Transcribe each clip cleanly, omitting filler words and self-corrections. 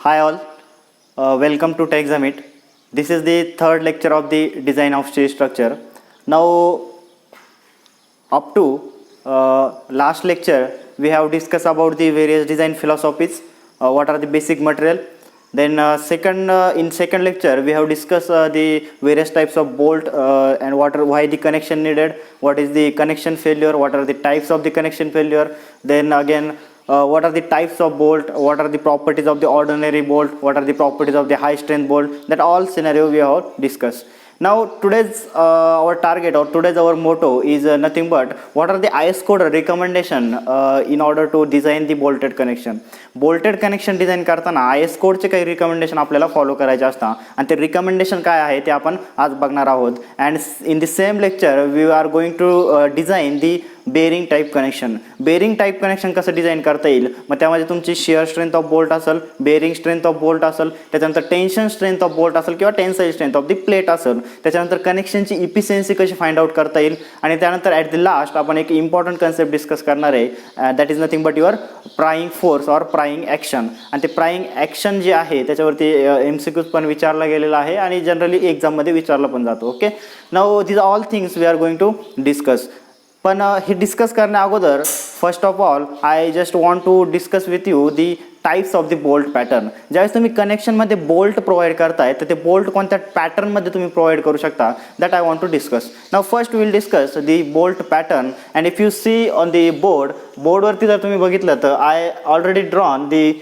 Hi all, welcome to Texameet. This is the third lecture of the design of shear structure. Now, up to last lecture, we have discussed about the various design philosophies. What are the basic material? Then in second lecture, we have discussed the various types of bolt and why the connection needed. What is the connection failure? What are the types of the connection failure? Then again, what are the types of bolt, what are the properties of the ordinary bolt, what are the properties of the high strength bolt, that all scenario we have discussed. Now today's our target or today's our motto is nothing but what are the IS code recommendation in order to design the bolted connection. Bolted connection design करताना IS कोडचे काही recommendation आपल्याला follow करायचे असतात आणि ते recommendation काय आहे ते आपण आज बघणार आहोत. And in the same lecture we are going to design the bearing type connection. Bearing type connection कसं डिझाईन करता येईल, मग त्यामध्ये तुमची शिअर स्ट्रेंथ ऑफ बोल्ट असेल, बेरिंग स्ट्रेंथ ऑफ बोल्ट असेल, त्याच्यानंतर टेन्शन स्ट्रेंथ ऑफ बोल्ट असेल किंवा tensile strength of the plate असेल, त्याच्यानंतर कनेक्शनची इफिशियन्सी कशी फाइंड आउट करता येईल आणि त्यानंतर ॲट द लास्ट आपण एक इम्पॉर्टंट कन्सेप्ट डिस्कस करणार आहे. That is nothing but your prying force or prying action. आणि ते प्राईंग ॲक्शन जे आहे त्याच्यावरती MCQs पण विचारला गेलेला आहे आणि जनरली एक्झाममध्ये विचारला पण जातो. Okay, now these all things we are going to discuss. पण हे डिस्कस करण्या अगोदर first of all I just want to discuss with you the types of the bolt pattern. ज्यावेळेस तुम्ही कनेक्शनमध्ये बोल्ट प्रोव्हाइड करताय तर ते बोल्ट कोणत्या पॅटर्नमध्ये तुम्ही प्रोव्हाइड करू शकता, that I want to discuss. Now first will discuss the bolt pattern. And if you see on the बोर्डवरती जर तुम्ही बघितलं तर I already drawn the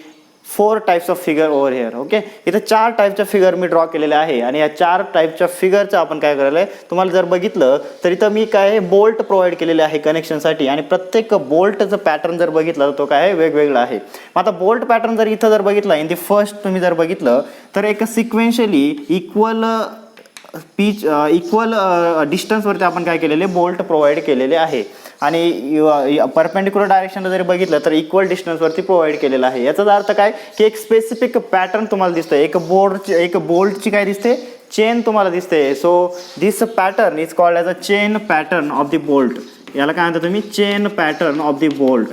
4 types of figure over here. Okay, इथे 4 टाईपच्या फिगर मी ड्रॉ केलेले आहे आणि या 4 टाईपच्या फिगरचं आपण काय करायला आहे, तुम्हाला जर बघितलं तर इथं मी काय बोल्ट प्रोव्हाइड केलेले आहे कनेक्शनसाठी आणि प्रत्येक बोल्टचं पॅटर्न जर बघितलं तर तो काय आहे वेगवेगळा आहे. मग आता बोल्ट पॅटर्न जर इथं जर बघितलं इन दी फर्स्ट तुम्ही जर बघितलं तर एक सिक्वेन्शियली इक्वल डिस्टन्सवरती आपण काय केलेले बोल्ट प्रोव्हाइड केलेले आहे आणि परपेंडिक्युलर डायरेक्शनला जरी बघितलं तर इक्वल डिस्टन्सवरती प्रोव्हाइड केलेलं आहे. याचा अर्थ काय की एक स्पेसिफिक पॅटर्न तुम्हाला दिसतंय, एक बोल्टची काय दिसते चेन तुम्हाला दिसते. So this pattern is called as a chain pattern of the bolt. याला काय म्हणता तुम्ही chain pattern of the bolt.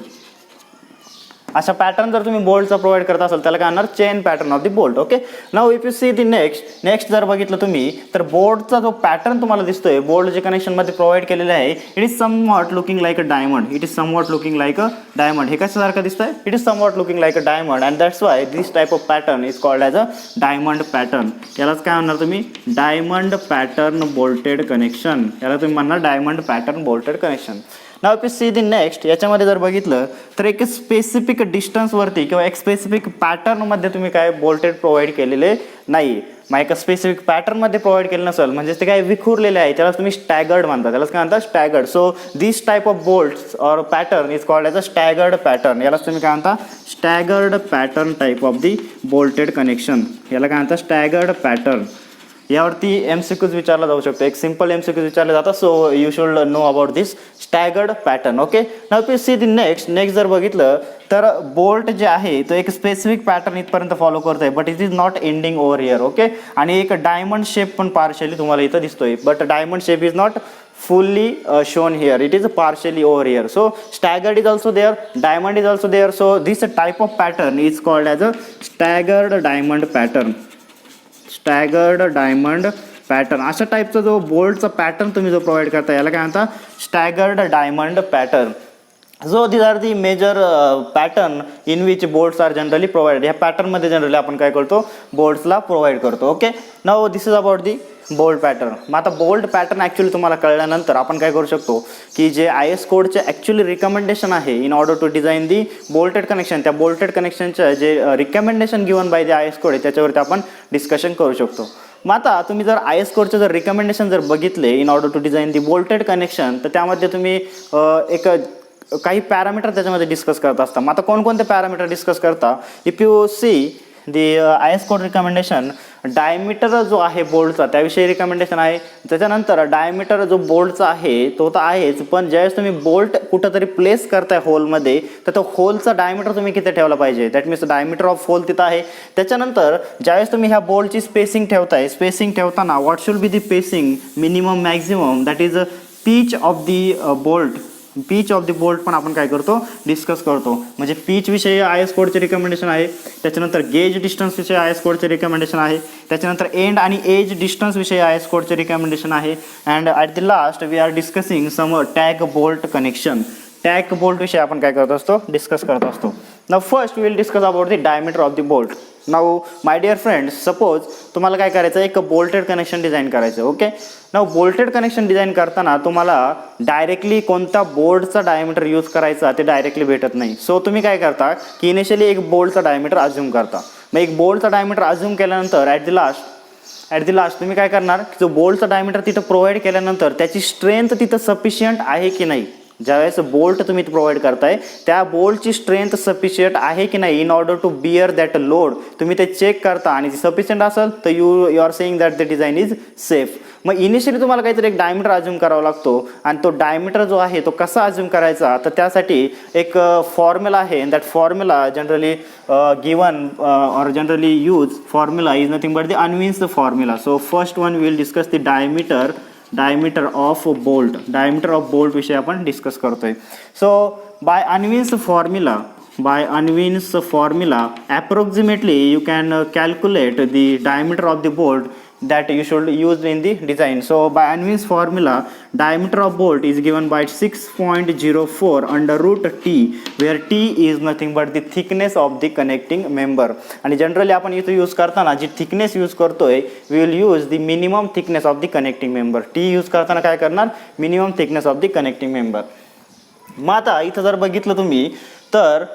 अशा पॅटर्न जर तुम्ही बोल्टचा प्रोव्हाइड करत असाल त्याला काय म्हणणार chain pattern of the bolt. Okay, now if you see the next जर बघितलं तुम्ही तर बोल्टचा जो पॅटर्न तुम्हाला दिसतोय बोल्ट जे कनेक्शनमध्ये प्रोव्हाइड केलेले आहे it is somewhat looking like a diamond. It is somewhat looking like a diamond. हे कशासारखं दिसतंय, it is somewhat looking like a diamond and that's why this type of pattern is called as a diamond pattern. यालाच काय म्हणणार तुम्ही diamond pattern bolted connection. याला तुम्ही म्हणणार diamond pattern bolted connection. Now if you see the next, याच्यामध्ये जर बघितलं तर एक स्पेसिफिक डिस्टन्सवरती किंवा एक स्पेसिफिक पॅटर्नमध्ये तुम्ही काय बोल्टेड प्रोव्हाइड केलेले नाही. मग एका स्पेसिफिक पॅटर्नमध्ये प्रोव्हाइड केलं नसेल म्हणजे ते काय विखुरलेले आहे त्याला तुम्ही स्टॅगर्ड म्हणता. त्यालाच काय म्हणता staggered. So this type of bolts or pattern is called as a staggered pattern. यालाच तुम्ही काय म्हणता staggered pattern type of the bolted connection. याला काय म्हणता स्टॅगर्ड पॅटर्न. यावरती MCQs विचारला जाऊ शकतो, एक सिंपल MCQs विचारले जातात. So you should know about this staggered pattern. Okay, now if you see the next जर बघितलं तर बोल्ट जे आहे तो एक स्पेसिफिक पॅटर्न इथपर्यंत फॉलो करतोय but it is not ending over here. Okay, आणि एक डायमंड शेप पण पार्शियली तुम्हाला इथं दिसतोय but diamond shape is not fully shown here, it is partially over here. So staggered is also there, diamond is also there. So this type of pattern is called as a staggered diamond pattern. Staggered diamond pattern. अशा टाईपचा जो बोल्टचा pattern तुम्ही जो provide करता याला काय म्हणता स्टॅगर्ड डायमंड पॅटर्न. जो these are the major pattern in which bolts are generally provided. ह्या पॅटर्नमध्ये जनरली आपण काय करतो बोल्ट्सला प्रोव्हाइड करतो. Okay, now this is about the bolt pattern. मग आता बोल्ट पॅटर्न ॲक्च्युली तुम्हाला कळल्यानंतर आपण काय करू शकतो की जे IS कोडचे ॲक्च्युली रिकमेंडेशन आहे in order to design the bolted connection, त्या बोल्टेड कनेक्शनचं जे recommendation given by the IS code आहे त्याच्यावरती आपण डिस्कशन करू शकतो. मग आता तुम्ही जर IS कोडचे जर रिकमेंडेशन जर बघितले in order to design the bolted connection तर त्यामध्ये तुम्ही एक काही पॅरामीटर त्याच्यामध्ये डिस्कस करत असता. मग आता कोणकोणते पॅरामीटर डिस्कस करता, if you see the IS code recommendation diameter जो आहे बोल्टचा त्याविषयी रिकमेंडेशन आहे. त्याच्यानंतर डायमीटर जो बोल्टचा आहे तो तर आहेच, पण ज्यावेळेस तुम्ही बोल्ट कुठंतरी प्लेस करताय होलमध्ये तर तो होलचा डायमीटर तुम्ही किती ठेवला पाहिजे, that means diameter of hole तिथं आहे. त्याच्यानंतर ज्यावेळेस तुम्ही ह्या बोल्टची स्पेसिंग ठेवताय, स्पेसिंग ठेवताना what should be the spacing minimum maximum, that is pitch of the bolt pitch of the bolt पण आपण काय करतो डिस्कस करतो. म्हणजे पिच विषयी IS कोडचे रिकमेंडेशन आहे, त्याच्यानंतर गेज डिस्टन्स विषयी IS कोडचे रिकमेंडेशन आहे, त्याच्यानंतर एंड आणि एज डिस्टन्स विषयी IS कोडचे रिकमेंडेशन आहे. And at the last we are discussing some tack bolt connection. Tack bolt विषयी आपण काय करत असतो डिस्कस करत असतो. Now first we will discuss about the diameter of the bolt. Now my dear friends, suppose तुम्हाला काय करायचं एक बोल्टेड कनेक्शन डिझाईन करायचं. Okay, now bolted connection design करताना तुम्हाला डायरेक्टली कोणता बोल्टचा डायमीटर यूज करायचा ते डायरेक्टली भेटत नाही. सो तुम्ही काय करता की इनिशियली एक बोल्टचा डायमीटर अज्युम करता. मग एक बोल्टचा डायमीटर अज्युम केल्यानंतर ॲट द लास्ट तुम्ही काय करणार की जो बोल्टचा डायमीटर तिथं प्रोव्हाइड केल्यानंतर त्याची स्ट्रेंथ तिथं सफिशियंट आहे की नाही. ज्यावेळेस बोल्ट तुम्ही प्रोव्हाइड करताय त्या बोल्टची स्ट्रेंथ सफिशियंट आहे की नाही in order to bear that load तुम्ही ते चेक करता आणि ती सफिशियंट असेल तर you are saying that the design is safe. मग इनिशियली तुम्हाला काहीतरी एक डायमीटर अज्युम करावा लागतो आणि तो डायमीटर जो आहे तो कसा अज्युम करायचा तर त्यासाठी एक फॉर्म्युला आहे. That formula generally given or generally use formula is nothing but the Unwin's formula. So first one we will discuss the diameter of bolt विषयी आपण डिस्कस करतोय. So by Unwin's formula approximately you can calculate the diameter of the bolt that you should use in the design. So by unwinsed formula diameter of bolt is given by 6.04 under root t, where t is nothing but the thickness of the connecting member. आणि generally आपण इथे use करताना जी thickness use करतोय we will use the minimum thickness of the connecting member. T use करताना काय करणार minimum thickness of the connecting member. मग आता इथं जर बघितलं तुम्ही तर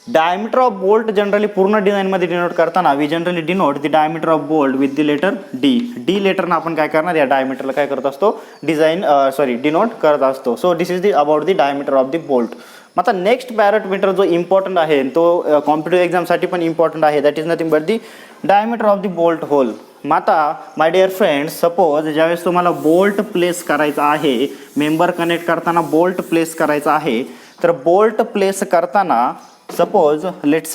डायमीटर ऑफ बोल्ट जनरली पूर्ण डिझाईनमध्ये डिनोट करताना we generally denote the diameter of bolt with the letter D. D लेटरनं आपण काय करणार या डायमीटरला काय करत असतो डिनोट करत असतो. So this is the about the diameter of the bolt. मग आता नेक्स्ट पॅरामीटर जो इम्पॉर्टंट आहे तो कॉम्पिटिटिव्ह एक्झामसाठी पण इम्पॉर्टंट आहे. That is nothing but the diameter of the bolt hole. मग आता माय डिअर फ्रेंड्स, सपोज ज्यावेळेस तुम्हाला बोल्ट प्लेस करायचा आहे, मेंबर कनेक्ट करताना बोल्ट प्लेस करायचा आहे, तर बोल्ट प्लेस करताना suppose let's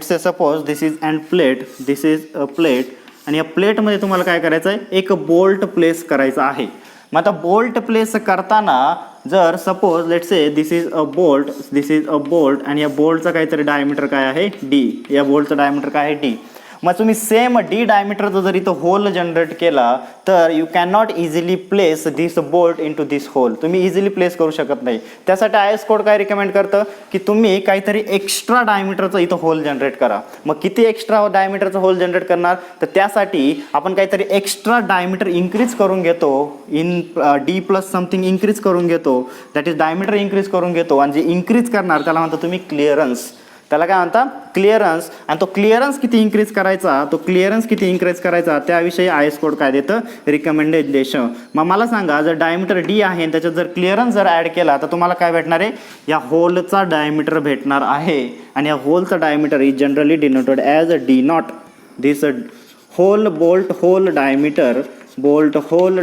say suppose this is and plate, this is a plate आणि या प्लेटमध्ये तुम्हाला काय करायचं आहे एक बोल्ट प्लेस करायचा आहे. मग आता बोल्ट प्लेस करताना जर suppose let's say this is a bolt आणि या बोल्टचा काहीतरी डायमीटर काय आहे डी, या बोल्टचा डायमीटर काय आहे डी. मग तुम्ही सेम डी डायमीटरचा जर इथं होल जनरेट केला तर you can not easily place this bolt into this hole. तुम्ही इझिली प्लेस करू शकत नाही. त्यासाठी IS कोड काय रिकमेंड करतं की तुम्ही काहीतरी एक्स्ट्रा डायमीटरचं इथं होल जनरेट करा. मग किती एक्स्ट्रा डायमीटरचं होल जनरेट करणार तर त्यासाठी आपण काहीतरी एक्स्ट्रा डायमीटर इन्क्रीज करून घेतो, in D plus something increase करून घेतो, दॅट इज डायमीटर इन्क्रीज करून घेतो आणि जे इन्क्रीज करणार त्याला म्हणता तुम्ही क्लिअरन्स. त्याला काय म्हणता क्लिअरन्स. आणि तो क्लिअरन्स किती इन्क्रीज करायचा त्याविषयी IS कोड काय देतं रिकमेंडेशन. मग मला सांगा जर डायमीटर डी आहे आणि त्याच्यात जर क्लिअरन्स जर ॲड केला तर तुम्हाला काय भेटणार आहे या होलचा डायमीटर भेटणार आहे. आणि या होलचा diameter is generally denoted as a D nought. This bolt hole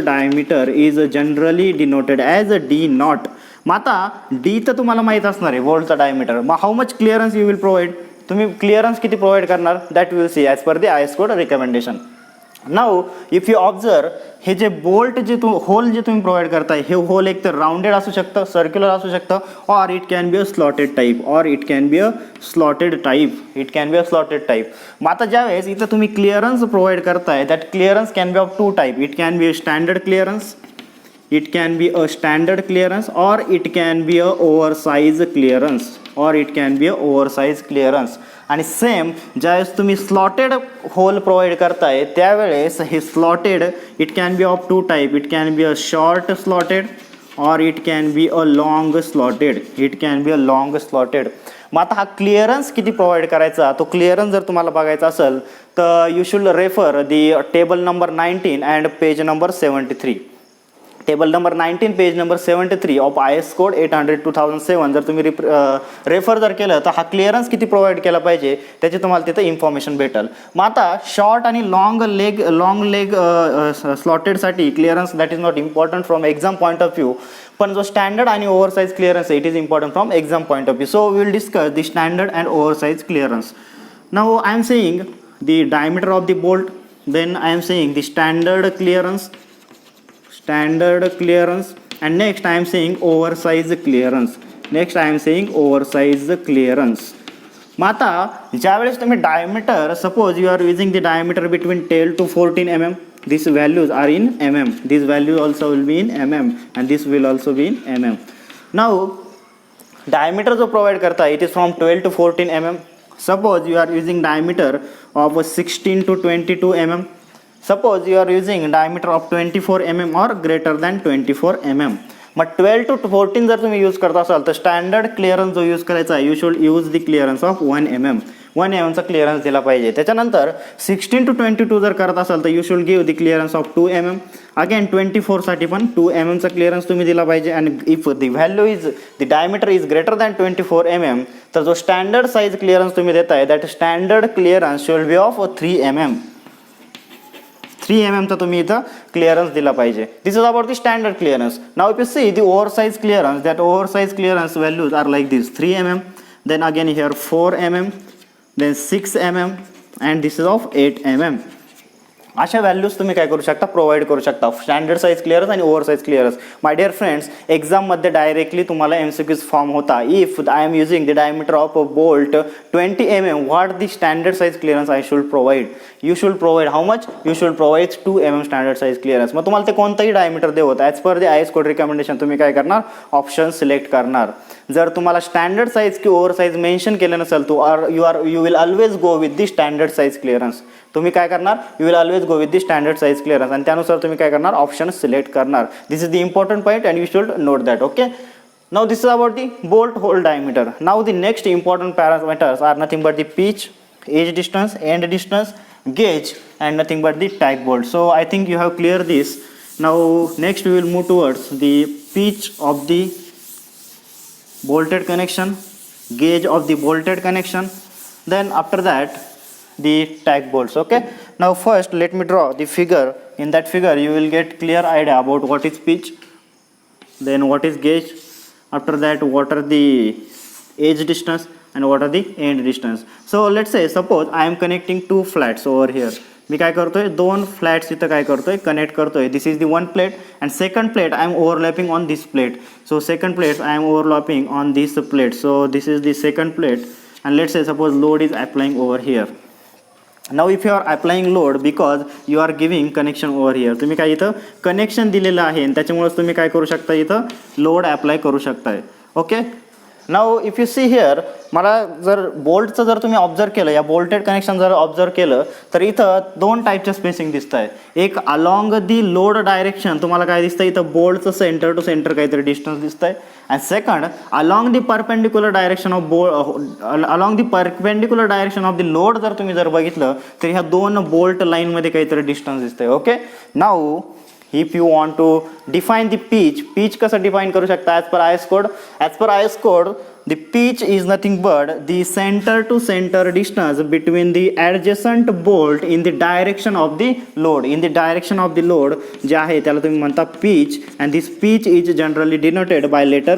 diameter is generally denoted as a D nought. मग आता डी तर तुम्हाला माहीत असणार आहे बोल्टचा डायमीटर. मग how much clearance you will provide, तुम्ही क्लिअरन्स किती प्रोव्हाइड करणार that will see as per the IS code recommendation. Now if you observe हे जे बोल्ट होल जे तुम्ही प्रोव्हाइड करताय हे होल एक तर राउंडेड असू शकतं, सर्क्युलर असू शकतं, or it can be a slotted type. मग आता ज्यावेळेस इथं तुम्ही क्लिअरन्स प्रोव्हाइड करताय that clearance can be of two type. It can be a standard clearance, or it can be a oversized clearance. आणि सेम ज्यावेळेस तुम्ही स्लॉटेड होल प्रोव्हाइड करताय त्यावेळेस हे slotted it can be of two type. It can be a short slotted or it can be a long slotted. मग आता हा clearance किती प्रोव्हाइड करायचा तो क्लिअरन्स जर तुम्हाला बघायचा असेल तर you should refer the table number 19 and page number 73. Table number 19 page number 73 of IS code 800/2007 जर तुम्ही रेफर जर केलं तर हा क्लिअरन्स किती प्रोव्हाइड केला पाहिजे त्याची तुम्हाला तिथं इन्फॉर्मेशन भेटेल. मग आता शॉर्ट आणि लॉंग लेग स्लॉटेडसाठी clearance that is not important from exam point of view, पण जो स्टँडर्ड आणि oversize clearance it is important from exam point of view. So we will discuss the standard and oversize clearance. Now I am saying the diameter of the bolt, then I am saying the standard clearance and next I am saying oversized clearance. Next I am saying oversized clearance. मग आता ज्यावेळेस तुम्ही diameter, suppose you are using the diameter between 10 to 14 mm, these values are in mm, these values also will be in mm and this will also be in mm. Now diameter जो provide करता है it is from 12 to 14 mm. Suppose you are using diameter of 16 to 22 mm. Suppose you are using diameter of 24 mm or greater than 24 mm. मग 12 to 14 जर तुम्ही use करता असाल तर standard clearance जो यूज करायचा आहे, you should use the clearance of 1 mm. 1 mm चा क्लिअरन्स दिला पाहिजे. त्याच्यानंतर 16 to 22 जर करत असाल तर you should give the clearance of 2 mm. Again 24 साठी पण 2 mm चा क्लिअरन्स तुम्ही दिला पाहिजे. आणि if the value is the diameter is greater than 24 mm, तर जो स्टँडर्ड साईज क्लिअरन्स तुम्ही देताय that standard clearance should be of 3 mm. 3 mm चा तुम्ही इथं क्लिअरन्स दिला पाहिजे. This is about the standard clearance. Now if you see the oversize clearance, that oversize clearance values are like this: 3 mm, then again here 4 mm, then 6 mm, and this is of 8 mm. अशा values तुम्ही काय करू शकता, provide करू शकता. Standard size clearance आणि oversize clearance. My dear friends, एक्झाममध्ये directly तुम्हाला MCQs फॉर्म होता. If I am using the diameter of bolt 20 mm, what the standard size clearance I should provide? You should provide how much? You should provide 2 mm standard size clearance. मग तुम्हाला ते कोणतंही diameter देवत as per the IS code recommendation तुम्ही काय करणार, option select करणार. जर तुम्हाला स्टँडर्ड साईज की ओव्हर साईज मेन्शन केलं नसेल you will always go with the standard size clearance. तुम्ही काय करणार, you will always go with the standard size clearance आणि त्यानुसार तुम्ही काय करणार, ऑप्शन सिलेक्ट करणार. This is the important point and you should note that. Okay, now this is about the bolt hole diameter. Now the next important parameters R nothing but the pitch, edge distance, end distance, gauge, and nothing but the tack bolt. So I think you have cleared this. Now next we will move towards the pitch of the bolted connection, gauge of the bolted connection, then after that the tack bolts. Okay, now first let me draw the figure. In that figure you will get clear idea about what is pitch, then what is gauge, after that what are the edge distance and what are the end distance. So let's say suppose I am connecting 2 flats over here. मी काय करतोय, 2 flats इथं काय करतोय, connect करतोय. This is the 1 plate and second plate I am overlapping on this plate. So second plate I am overlapping on this plate. So this is the second plate and let's say suppose load is applying over here. Now if you are applying load because you are giving connection over here, तुम्ही काय इथं connection दिलेलं आहे आणि त्याच्यामुळेच तुम्ही काय करू शकता, इथं लोड अप्लाय करू शकताय. Okay, now if you see here, मला जर बोल्टचं जर तुम्ही ऑब्झर्व केलं, या बोल्टेड कनेक्शन जर ऑब्झर्व केलं तर इथं 2 टाईपच्या स्पेसिंग दिसत आहे. एक अलॉंग दी लोड डायरेक्शन तुम्हाला काय दिसतं, इथं बोल्टचं सेंटर टू सेंटर काहीतरी डिस्टन्स दिसत आहे. And second along the perpendicular direction of along the perpendicular direction of the load जर तुम्ही जर बघितलं तर ह्या 2 बोल्ट लाईनमध्ये काहीतरी डिस्टन्स दिसतंय. Okay, now if you want to define the pitch कसं डिफाइन करू शकता as per IS code the pitch is nothing but the center to center distance between the adjacent bolt in the direction of the load जे आहे त्याला तुम्ही म्हणता pitch, and this pitch is generally denoted by letter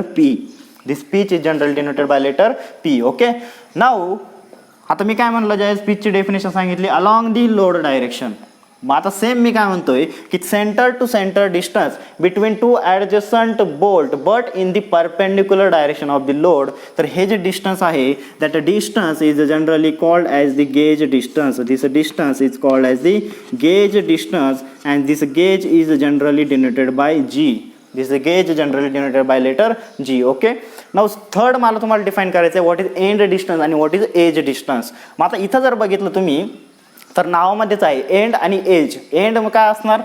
P. Okay, now आता मी काय म्हणलं, ज्यावेळेस pitch ची डेफिनेशन सांगितली along the load direction. मग आता सेम मी काय म्हणतोय की centre to centre distance between 2 adjacent bolt but in the perpendicular direction of the load. तर हे जे डिस्टन्स आहे that distance is generally called as the gauge distance. This distance is called as the gauge distance and this gauge is generally denoted by G. This gauge generally denoted by letter G. Okay, now third मला तुम्हाला define करायचं आहे what is end distance आणि what is edge distance. मग आता इथं जर बघितलं तुम्ही तर नावामध्येच आहे एंड आणि एज. एंड मग काय असणार,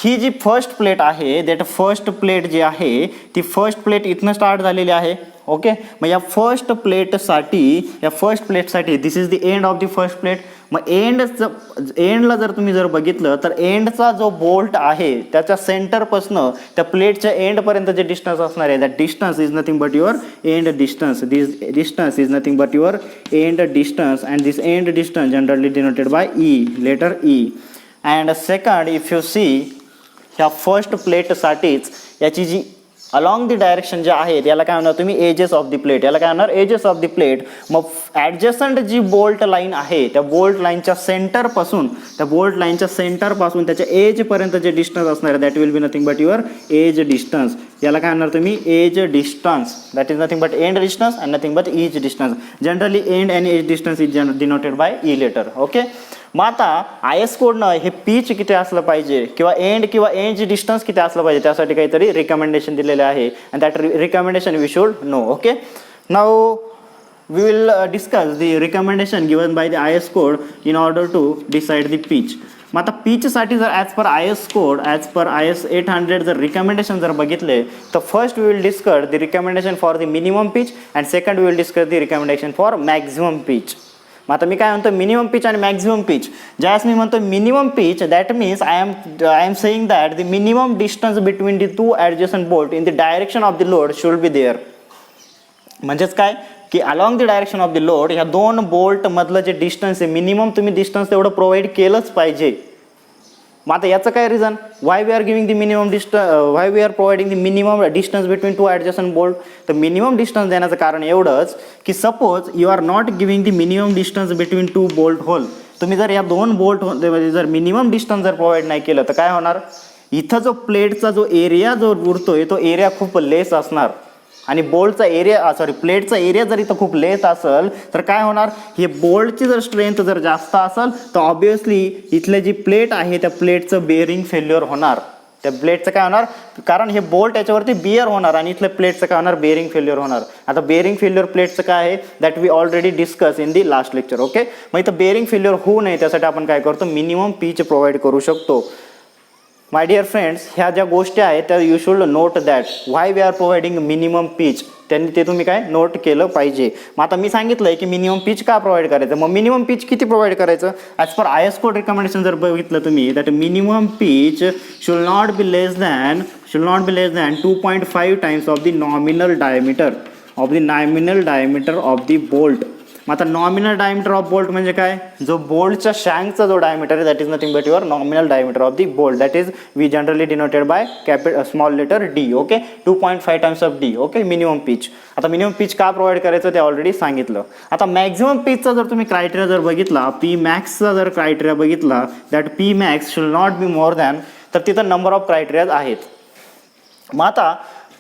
ही जी फर्स्ट प्लेट आहे दॅट फर्स्ट प्लेट जी आहे ती फर्स्ट प्लेट इथनं स्टार्ट झालेली आहे. ओके, मग या फर्स्ट प्लेटसाठी this is the end of the first plate. मग एंडला जर तुम्ही जर बघितलं तर एंडचा जो बोल्ट आहे त्याच्या सेंटरपासनं त्या प्लेटच्या एंडपर्यंत जे डिस्टन्स असणार आहे that distance is nothing but your end distance. This distance is nothing but your end distance and this end distance generally denoted by letter E. And second if you see ह्या first प्लेटसाठीच याची जी along the direction जे आहेत याला काय म्हणणार तुम्ही एजेस ऑफ द प्लेट, याला काय म्हणणार एजेस ऑफ द प्लेट. मग ॲडजस्टंट जी बोल्ट लाईन आहे त्या बोल्ट लाईनच्या सेंटरपासून त्याच्या एजपर्यंत जे डिस्टन्स असणार आहे that will be nothing but your edge distance. याला काय म्हणणार तुम्ही edge distance, that is nothing but end distance and nothing but edge distance. Generally end and edge distance is denoted by E letter. Okay. मग आता I S कोडनं हे peach किती असलं पाहिजे किंवा एंड डिस्टन्स किती असलं पाहिजे त्यासाठी काहीतरी रिकमेंडेशन दिलेले आहे and that recommendation we should know. Okay. Now we will discuss the recommendation given by the IS code in order to decide the pitch. मग आता pitchसाठी जर as per IS code, as per IS 800 जर recommendation जर बघितले तर first we will discuss the recommendation for the minimum pitch and second we will discuss the recommendation for maximum pitch. मग आता मी काय म्हणतो मिनिमम पिच आणि मॅक्झिमम पिच. ज्यावेळेस मी म्हणतो minimum pitch that means I am saying that the minimum distance between the two adjacent bolt in the direction of the load should be there. म्हणजेच काय की along the direction of the load ह्या दोन bolt मधलं जे distance आहे minimum तुम्ही distance तेवढं प्रोव्हाइड केलंच पाहिजे. मग आता याचं काय reason why we are giving the minimum why we are providing the minimum distance between two adjacent bolt. तर मिनिमम डिस्टन्स देण्याचं कारण एवढंच की suppose you are not giving the minimum distance between two bolt hole. तुम्ही जर या दोन bolt जर मिनिमम डिस्टन्स जर प्रोव्हाइड नाही केलं तर काय होणार, इथं जो प्लेटचा जो एरिया जो उरतोय तो एरिया खूप लेस असणार आणि बोल्टचा एरिया प्लेटचा एरिया जर इथं खूप लेस असेल तर काय होणार, हे बोल्टची जर स्ट्रेंथ जर जास्त असेल तर ऑब्विसली इथले जी प्लेट आहे त्या प्लेटचं बेअरिंग फेल्युअर होणार. त्या प्लेटचं काय होणार, कारण हे बोल्ट याच्यावरती बिअर होणार आणि इथल्या प्लेटचं काय होणार बेअरिंग फेल्युअर होणार. आता बेअरिंग फेल्युअर प्लेटचं काय आहे that we already discuss in the last lecture. Okay. मग इथं बेअरिंग फेल्युअर होऊ नये त्यासाठी आपण काय करतो मिनिमम पिच प्रोव्हाइड करू शकतो. माय डिअर फ्रेंड्स, ह्या ज्या गोष्टी आहेत त्या you should note that why we are providing minimum pitch. त्यांनी ते तुम्ही काय नोट केलं पाहिजे. मग आता मी सांगितलंय की मिनिमम पिच का प्रोव्हाइड करायचं, मग मिनिमम पिच किती प्रोव्हाइड करायचं as per I S code recommendation जर बघितलं तुम्ही that minimum pitch should not be less than 2.5 times of the nominal diameter of the bolt. मग आता नॉमिनल डायमीटर ऑफ बोल्ट म्हणजे काय, जो बोल्टच्या शँकचा जो डायमीटर आहे that is nothing but your nominal diameter of the bolt that is we generally denoted by small letter d. Okay. 2.5 times of d. Okay. Minimum pitch. आता minimum pitch का provide करायचं ते ऑलरेडी सांगितलं. आता maximum पिचचा जर तुम्ही criteria जर बघितला, पी मॅक्सचा जर क्रायटेरिया बघितला that P max should not be more than, तर तिथं नंबर ऑफ क्रायटेरियाज आहेत. मग आता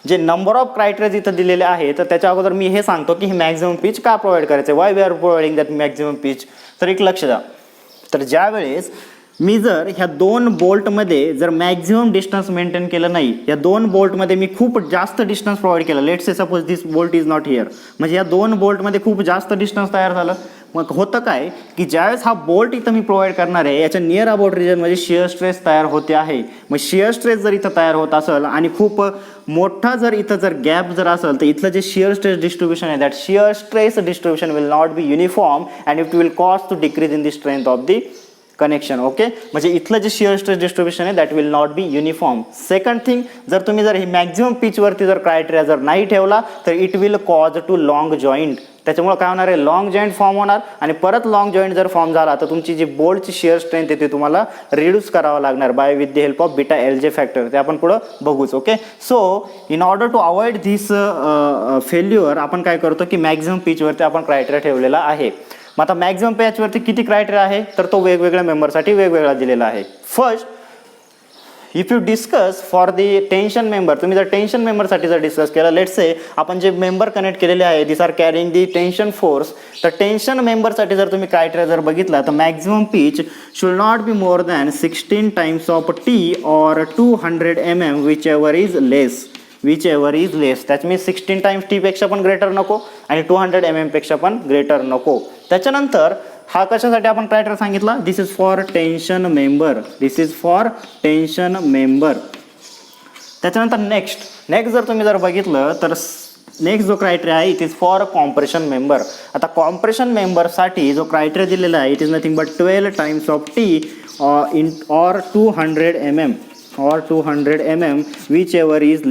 जे नंबर ऑफ क्रायटेरिया इथं दिलेले आहेत तर त्याच्या अगोदर मी हे सांगतो की हे मॅक्झिमम पिच का प्रोव्हाइड करायचं, why we are providing that maximum pitch. तर एक लक्ष द्या, तर ज्या वेळेस मी जर ह्या दोन बोल्टमध्ये जर मॅक्झिमम डिस्टन्स मेंटेन केलं नाही, या दोन बोल्टमध्ये मी खूप जास्त डिस्टन्स प्रोव्हाइड केलं, let's say suppose this bolt is not here, म्हणजे या दोन बोल्टमध्ये खूप जास्त डिस्टन्स तयार झालं. मग होतं काय की ज्यावेळेस हा बोल्ट इथं मी प्रोव्हाइड करणार आहे याच्या नियर अबाउट रिजनमध्ये शिअर स्ट्रेस तयार होते आहे. मग शिअर स्ट्रेस जर इथं तयार होत असेल आणि खूप मोठा जर इथं जर गॅप जर असेल तर इथलं जे शिअर स्ट्रेस डिस्ट्रीब्युशन आहे that shear stress distribution will not be uniform and it will cause to decrease in the strength of the connection. Okay. म्हणजे इथलं जे शिअर स्ट्रेस डिस्ट्रीब्युशन आहे that will not be uniform. Second thing, जर तुम्ही जर ही maximum पिचवरती जर criteria जर नाही ठेवला तर it will cause too long joint. त्याच्यामुळे काय होणार आहे, लॉंग जॉईंट फॉर्म होणार आणि परत लॉंग जॉईंट जर फॉर्म झाला तर तुमची जी बोल्टची शिअर स्ट्रेंथ आहे ते तुम्हाला रिड्यूस करावं लागणार by with the help of beta LJ factor. ते आपण पुढं बघूच. Okay. So in order to avoid this failure आपण काय करतो की मॅक्झिमम पिचवरती आपण क्रायटेरिया ठेवलेला आहे. मग आता मॅक्झिमम पिचवरती किती क्रायटेरिया आहे तर तो वेगवेगळ्या मेंबरसाठी वेगवेगळा दिलेला आहे. First, if you discuss for the tension member, तुम्ही जर टेन्शन मेंबरसाठी जर डिस्कस केलं, लेट्स से आपण जे मेंबर कनेक्ट केलेले आहे दिस आर कॅरिंग दी टेन्शन फोर्स, तर टेन्शन मेंबरसाठी जर तुम्ही क्रायटेरिया जर बघितला तर maximum pitch should not be more than 16 times of T और 200 mm which ever is less. That means 16 times T पेक्षा पण ग्रेटर नको आणि 200 mm पेक्षा पण ग्रेटर नको. त्याच्यानंतर हा कशासाठी आपण क्रायटेरिया सांगितला, दिस इज फॉर टेन्शन मेंबर. त्याच्यानंतर नेक्स्ट जर तुम्ही जर बघितलं तर नेक्स्ट जो क्रायटेरिया आहे it is for compression member. आता कॉम्प्रेशन मेंबरसाठी जो क्रायटेरिया दिलेला आहे it is nothing but 12 times of T or 200 mm whichever is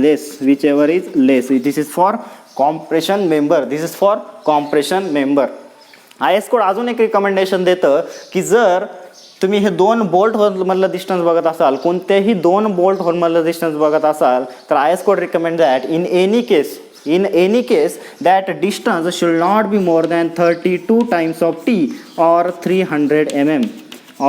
less. This is for compression member. IS code अजून एक रिकमेंडेशन देतं की जर तुम्ही हे 2 बोल्ट होलमधलं डिस्टन्स बघत असाल, कोणत्याही 2 बोल्ट होलमधलं डिस्टन्स बघत असाल, तर I S code recommend that in any case that distance should not be more than 32 times of t or 300 mm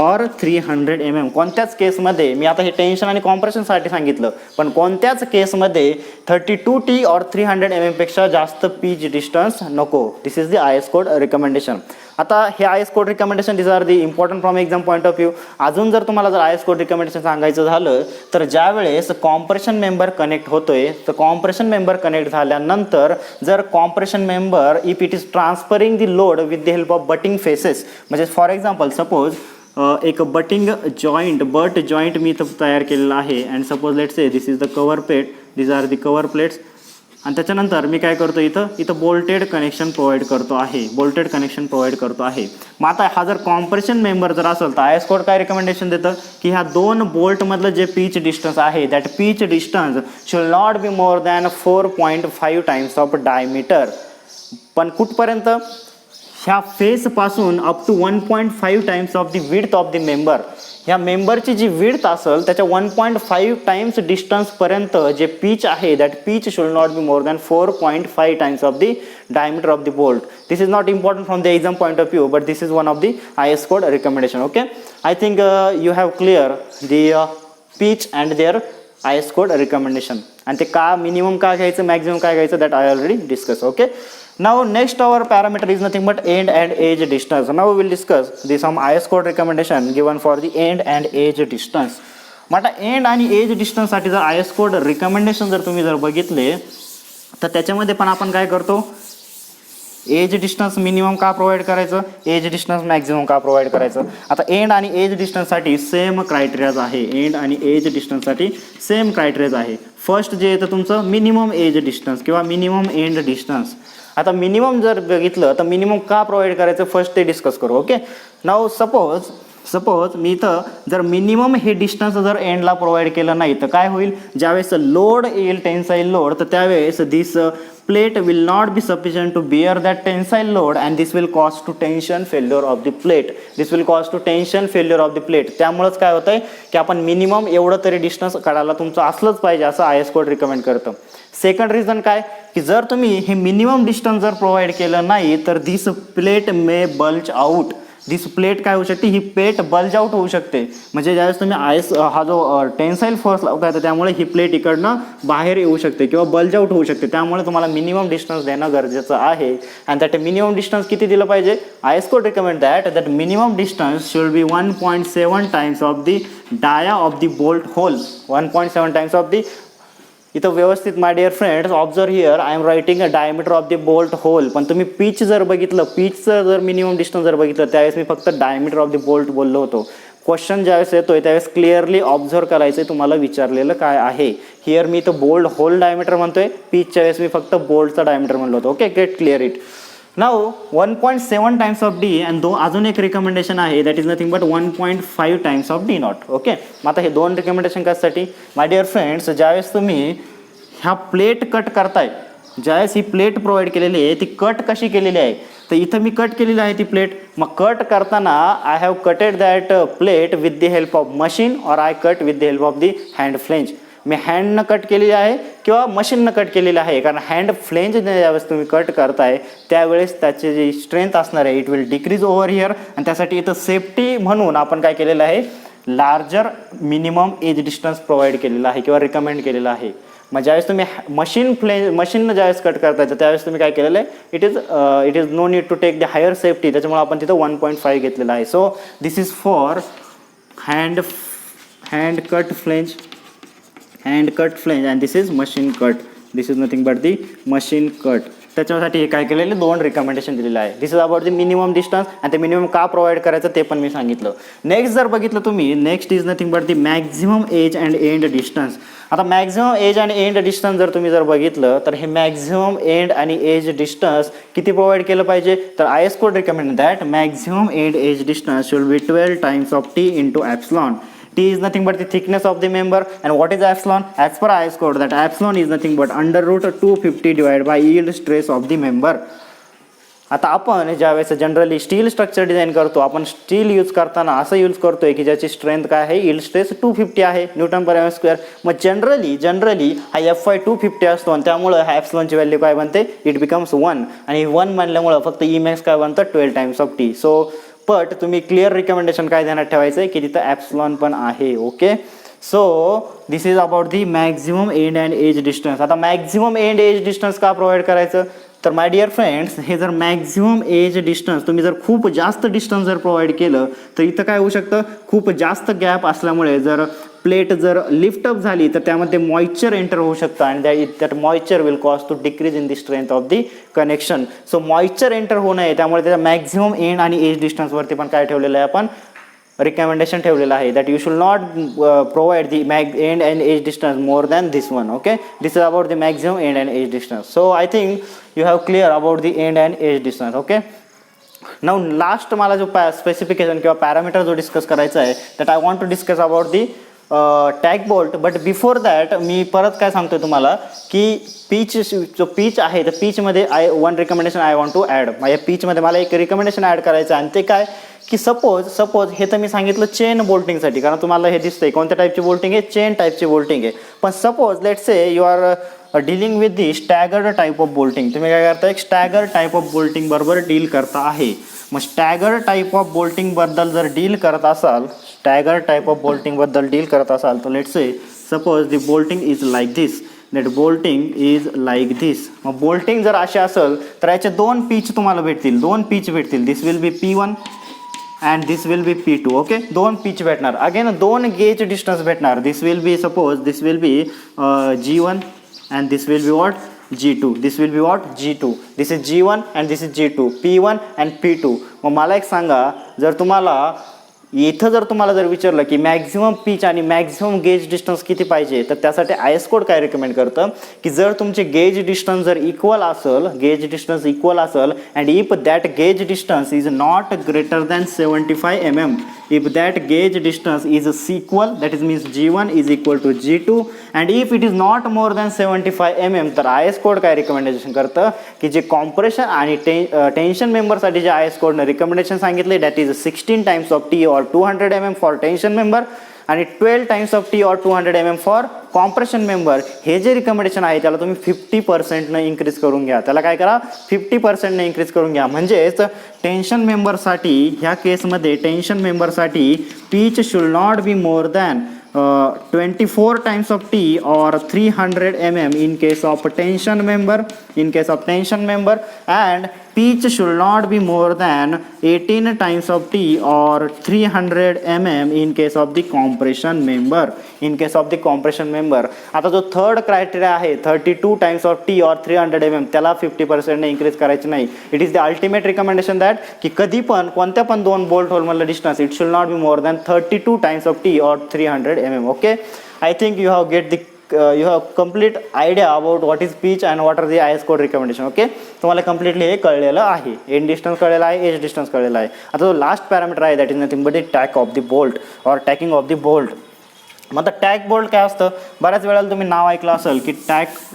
or 300 mm. कोणत्याच केसमध्ये, मी आता हे टेन्शन आणि कॉम्प्रेशनसाठी सांगितलं, पण कोणत्याच केसमध्ये 32t or 300 mm पेक्षा जास्त पीच डिस्टन्स नको. This is the I S code recommendation. आता हे I S code recommendation this are the important from exam point of view. अजून जर तुम्हाला जर आय एस कोड रिकमेंडेशन सांगायचं झालं, तर ज्यावेळेस कॉम्प्रेशन मेंबर कनेक्ट होतोय, तर कॉम्प्रेशन मेंबर कनेक्ट झाल्यानंतर जर compression member if it is transferring the load with the help of butting faces, म्हणजे फॉर एक्झाम्पल सपोज एक बट जॉईंट मी इथं तयार केलेला आहे, and suppose let's say this is the cover plate, this are the cover plates, आणि त्याच्यानंतर मी काय करतो, इथं बोल्टेड कनेक्शन प्रोव्हाइड करतो आहे. मग आता हा जर कॉम्प्रेशन मेंबर जर असेल, तर आय एस कोड काय रिकमेंडेशन देतं की ह्या 2 बोल्टमधलं जे पीच डिस्टन्स आहे, that pitch distance should not be more than 4.5 times of diameter. पण कुठपर्यंत, ह्या फेसपासून up to 1.5 times of the width of the member. ह्या मेंबरची जी विड्थ असेल त्याच्या 1.5 टाइम्स डिस्टन्सपर्यंत जे पीच आहे, that pitch should not be more than 4.5 times of the diameter of the bolt. This is not important from the exam point of view, but this is one of the I S code recommendation. Okay, I think you have clear the pitch and their I S code recommendation. आणि ते का minimum का घ्यायचं, maximum काय घ्यायचं, that I already discuss. Okay, now next our parameter is nothing but end and edge distance. Now we will discuss the some IS code recommendation given for the end and edge distance. आता end आणि edge distance साठी जर IS code recommendation जर तुम्ही जर बघितले, तर त्याच्यामध्ये पण आपण काय करतो, एज डिस्टन्स मिनिमम का प्रोव्हाइड करायचं, एज डिस्टन्स मॅक्झिमम का प्रोव्हाइड करायचं. आता एंड आणि एज डिस्टन्ससाठी सेम क्रायटेरियाज आहे. एंड आणि एज डिस्टन्ससाठी सेम क्रायटेरियाज आहे. फर्स्ट जे येतं तुमचं मिनिमम एज डिस्टन्स किंवा मिनिमम एंड डिस्टन्स. आता मिनिमम जर बघितलं तर मिनिमम का प्रोव्हाइड करायचं फर्स्ट ते डिस्कस करू. ओके, नाव सपोज मी इथं जर मिनिमम हे डिस्टन्स जर एंडला प्रोव्हाइड केलं नाही, तर काय होईल, ज्यावेळेस लोड येईल टेन्साईल लोड, तर त्यावेळेस दिस plate will not be sufficient to bear that tensile load and this will cause to tension failure of the plate. त्यामुळेच काय होतंय की आपण मिनिमम एवढं तरी डिस्टन्स काढायला तुमचं असलंच पाहिजे असं आय एस कोड रिकमेंड करतं. सेकंड रिझन काय की जर तुम्ही हे मिनिमम डिस्टन्स जर प्रोव्हाइड केलं नाही, तर दिस प्लेट मे बल्ज आउट. दिस प्लेट काय होऊ शकते, ही प्लेट बल्ज आउट होऊ शकते. म्हणजे ज्यावेळेस तुम्ही हा जो टेन्साईल फोर्स लावताय, तर त्यामुळे ही प्लेट इकडनं बाहेर येऊ शकते किंवा बल्ज आउट होऊ शकते. त्यामुळे तुम्हाला मिनिमम डिस्टन्स देणं गरजेचं आहे. अँड दॅट मिनिमम डिस्टन्स किती दिलं पाहिजे, I S code recommend that minimum distance should be 1.7 times of the dia of the bolt hole. 1.7 times of the, इथं व्यवस्थित my dear friends observe here, I am writing a diameter of the bolt hole. पण तुम्ही peach जर बघितलं, पीचचं जर minimum distance जर बघितलं, त्यावेळेस मी फक्त डायमीटर ऑफ द बोल्ट बोललो होतो. क्वेश्चन ज्यावेळेस येतोय त्यावेळेस क्लिअरली ऑब्झर्व करायचं आहे तुम्हाला विचारलेलं काय आहे. हिअर मी इथं बोल्ट होल डायमीटर म्हणतोय, पीचच्या वेळेस मी फक्त बोल्टचा डायमीटर म्हणलो होतो. Okay, get clear it. Now 1.7 times of d and अजून एक रिकमेंडेशन आहे, that is nothing but 1.5 times of d not. Okay, मग आता हे 2 रिकमेंडेशन कशासाठी, माय डिअर फ्रेंड्स, ज्यावेळेस तुम्ही ह्या प्लेट कट करताय, ज्यावेळेस ही प्लेट प्रोव्हाइड केलेली आहे, ती कट कशी केलेली आहे, तर इथं मी कट केलेली आहे ती प्लेट. मग कट करताना I have cutted that plate with the help of machine or I cut with the help of the hand flange. मी हँडनं कट केलेली आहे किंवा मशीननं कट केलेली आहे, कारण हँड फ्लेंज ज्यावेळेस तुम्ही कट करताय त्यावेळेस त्याची जी स्ट्रेंथ असणार आहे it will decrease over here. आणि त्यासाठी इथं सेफ्टी म्हणून आपण काय केलेलं आहे, larger minimum edge distance provide केलेला आहे किंवा रिकमेंड केलेला आहे. मग ज्यावेळेस तुम्ही मशीननं ज्यावेळेस कट करताय, तर त्यावेळेस तुम्ही काय केलेलं आहे, it is no need to take the higher safety. त्याच्यामुळे आपण तिथं 1.5 घेतलेलं आहे. So this is for hand cut flange and this is machine cut. This is nothing but the machine cut. त्याच्यासाठी हे काय केलेले 2 रिकमेंडेशन दिलेलं आहे. This is about the minimum distance आणि ते मिनिमम का प्रोव्हाइड करायचं ते पण मी सांगितलं. नेक्स्ट जर बघितलं तुम्ही, next is nothing but the maximum edge and end distance. आता मॅक्झिमम एज आणि एंड डिस्टन्स जर तुम्ही जर बघितलं, तर हे मॅक्झिमम एंड आणि एज डिस्टन्स किती प्रोव्हाइड केलं पाहिजे, तर I S code recommend that maximum end edge distance should be 12 times of T into epsilon. T is nothing but the thickness of the member, and what is epsilon? As per IS code, that epsilon is nothing but under root 250 divided by yield stress of the member. आता आपण ज्यावेळेस generally steel structure design करतो, आपण steel use करताना असं use करतोय की ज्याची स्ट्रेंथ काय आहे, यील्ड स्ट्रेस 250 आहे न्यूटन पर एम स्क्वेअर. मग जनरली हा FY 250 असतो आणि त्यामुळे हा एप्सिलॉनची व्हॅल्यू काय बनते, इट बिकम्स 1 आणि 1 म्हणल्यामुळं फक्त Emax काय बनतं 12 times of t. So but तुम्ही क्लिअर रिकमेंडेशन काय ध्यानात ठेवायचं आहे की तिथं एप्सिलॉन पण आहे. Okay, so this is about the maximum end and edge distance. आता मॅक्झिमम एंड एज डिस्टन्स का प्रोव्हाइड करायचं, तर माय डिअर फ्रेंड्स, हे जर मॅक्झिमम एज डिस्टन्स तुम्ही जर खूप जास्त डिस्टन्स जर प्रोव्हाइड केलं तर इथं काय होऊ शकतं, खूप जास्त गॅप असल्यामुळे जर प्लेट जर लिफ्ट अप झाली तर त्यामध्ये मॉइश्चर एंटर होऊ शकतं आणि that moisture will cause to decrease in the strength of the connection. So moisture enter होऊ नये त्यामुळे त्याच्या मॅक्झिमम एंड आणि एज डिस्टन्सवरती पण काय ठेवलेलं आहे आपण, recommendation ठेवलेला आहे that you should not provide the end and age distance more than this one. Okay, this is about the maximum end and age distance. So I think you have clear about the end and age distance. Okay, now last मला जो specification किंवा parameter जो discuss करायचा आहे that I want to discuss about the tack bolt. But before that मी परत काय सांगतोय तुम्हाला की पीच जो पीच आहे तर पीचमध्ये one recommendation I want to add. माझ्या पीचमध्ये मला एक रिकमेंडेशन ॲड करायचं आहे आणि ते काय की सपोज हे तर मी सांगितलं चेन बोल्टिंगसाठी, कारण तुम्हाला हे दिसतंय कोणत्या टाईपची बोल्टिंग आहे, चेन टाईपची बोल्टिंग आहे. पण suppose let's say you are dealing with the staggered type of bolting. तुम्ही काय करता, एक स्टॅगर्ड टाईप ऑफ बोल्टिंग बरोबर डील करता आहे. मग स्टॅगर्ड टाईप ऑफ बोल्टिंग बद्दल जर डील करत असाल, स्टॅगर्ड टाईप ऑफ बोल्टिंग बद्दल डील करत असाल तर let's say suppose the bolting is like this, that bolting is like this. मग बोल्टिंग जर अशी असेल तर याचे दोन पीच तुम्हाला भेटतील, दोन पीच भेटतील. This will be P1 and this will be P2. Okay, दोन पीच भेटणार. अगेन दोन गेज डिस्टन्स भेटणार. This will be suppose this will be G1 and this will be what, G2. This will be what, G2. This is G1 and this is G2. P1 and P2. मग मला एक सांगा, जर तुम्हाला इथं जर तुम्हाला जर विचारलं की मॅक्झिमम पीच आणि मॅक्झिमम गेज डिस्टन्स किती पाहिजे, तर त्यासाठी IS कोड काय रिकमेंड करतं की जर तुमचे गेज डिस्टन्स जर इक्वल असेल, गेज डिस्टन्स इक्वल असेल and if that gauge distance is not greater than 75 mm, if that gauge distance is equal, that is means G1 is equal to G2, and if it is not more than 75 mm, तर IS code काय recommendation करतं की जे compression आणि tension मेंबरसाठी जे IS कोडनं recommendation सांगितले that is 16 times of T or 200 mm for tension member आणि 12 times of T or 200 mm for compression member. हे जे रिकमेंडेशन आहे त्याला तुम्ही 50% इन्क्रीज करून घ्या. त्याला काय करा, 50% इन्क्रीज करून घ्या. म्हणजेच टेन्शन मेंबरसाठी ह्या केसमध्ये टेन्शन मेंबरसाठी pitch should not be more than 24 times of T or 300 mm in case of tension member, and pitch should not be more than 18 times of T or 300 mm in case of the compression member. आता जो third criteria आहे 32 times of T or 300 mm त्याला 50% increase करायचं नाही. It is the ultimate recommendation that की कधी पण कोणत्या पण दोन बोल्ट होल मधलं distance it should not be more than 32 times of T or 300 mm. Okay, I think you have get the you have complete idea about what is pitch and what are the IS code recommendation. Okay, तुम्हाला completely हे कळलेलं आहे, end distance कळलेलं आहे, age distance कळलेलं आहे. आता जो लास्ट पॅरामीटर आहे that is nothing but the tack of the bolt और टॅकिंग ऑफ द बोल्ट. मग आता टॅग बोल्ट काय असतं, बऱ्याच वेळेला तुम्ही नाव ऐकलं असेल की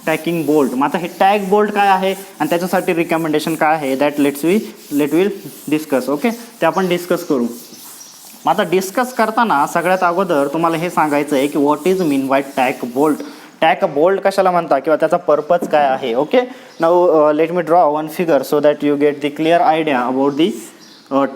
टॅकिंग बोल्ट. मग आता हे टॅग बोल्ट काय आहे आणि त्याच्यासाठी रिकमेंडेशन काय आहे that late will discuss. Okay, ते आपण डिस्कस करू. मग आता डिस्कस करताना सगळ्यात अगोदर तुम्हाला हे सांगायचं आहे की what is mean by tag bolt. Tag bolt कशाला म्हणता किंवा त्याचा पर्पज काय आहे. Okay, now let me draw one figure so that you get the clear idea about the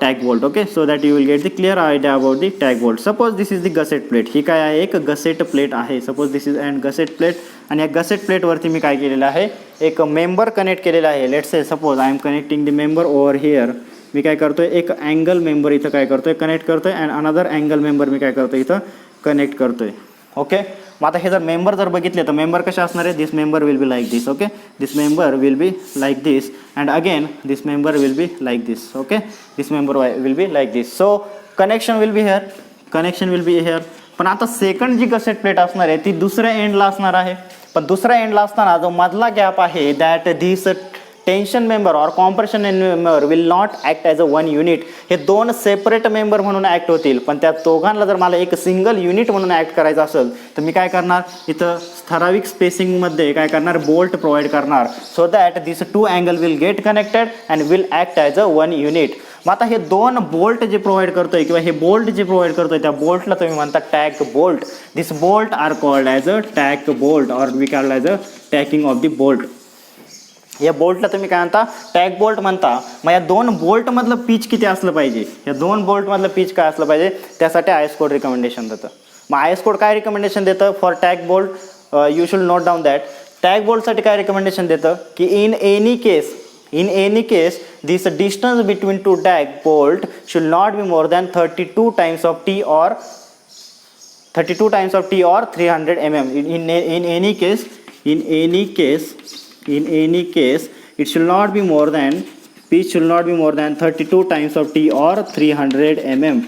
tag bolt. Okay, so that you will get the clear idea about the tag bolt. Suppose this is the gusset plate. ही काय आहे, एक gusset plate आहे. Suppose this is and gusset plate आणि या gusset प्लेटवरती मी काय केलेलं आहे, एक मेंबर कनेक्ट केलेला आहे. Let's say suppose I am connecting the member over here. मी काय करतोय, एक अँगल मेंबर इथं काय करतोय, कनेक्ट करतोय अँड अनदर अँगल मेंबर मी काय करतोय, इथं कनेक्ट करतोय. ओके, मग आता हे जर मेंबर जर बघितले तर मेंबर कशा असणार आहे, this member will be like this. Okay, this member will be like this and again this member will be like this. Okay, this member will be like this. So connection will be here. पण आता second जी gusset plate असणार आहे ती दुसऱ्या एंडला असणार आहे. पण दुसऱ्या एंडला असताना जो मधला गॅप आहे दॅट दिस टेन्शन मेंबर और compression member will not act as a one unit. हे दोन सेपरेट मेंबर म्हणून ॲक्ट होतील, पण त्या दोघांना जर मला एक सिंगल युनिट म्हणून ॲक्ट करायचं असेल तर मी काय करणार, इथं ठराविक स्पेसिंगमध्ये काय करणार, बोल्ट प्रोव्हाइड करणार, so that this two angle will get connected and will act as a one unit. मग आता हे दोन बोल्ट जे प्रोव्हाइड करतोय किंवा हे बोल्ट जे प्रोव्हाइड करतोय त्या बोल्टला तुम्ही म्हणता tack bolt. This bolt are called as a tack bolt or we called as a tacking of the bolt. या बोल्टला तुम्ही काय म्हणता, टॅग बोल्ट म्हणता. मग या दोन बोल्टमधलं पीच किती असलं पाहिजे, या दोन बोल्टमधलं पीच काय असलं पाहिजे, त्यासाठी आयएस कोड रिकमेंडेशन देतं. मग आयएस कोड काय रिकमेंडेशन देतं for tag bolt, you should note down that. Tag बोल्टसाठी काय रिकमेंडेशन देतं की in any case this distance between to tag bolt should not be more than 32 times of T or 300 mm. In any case it should not be more than, pitch should not be more than 32 times of T or 300 mm.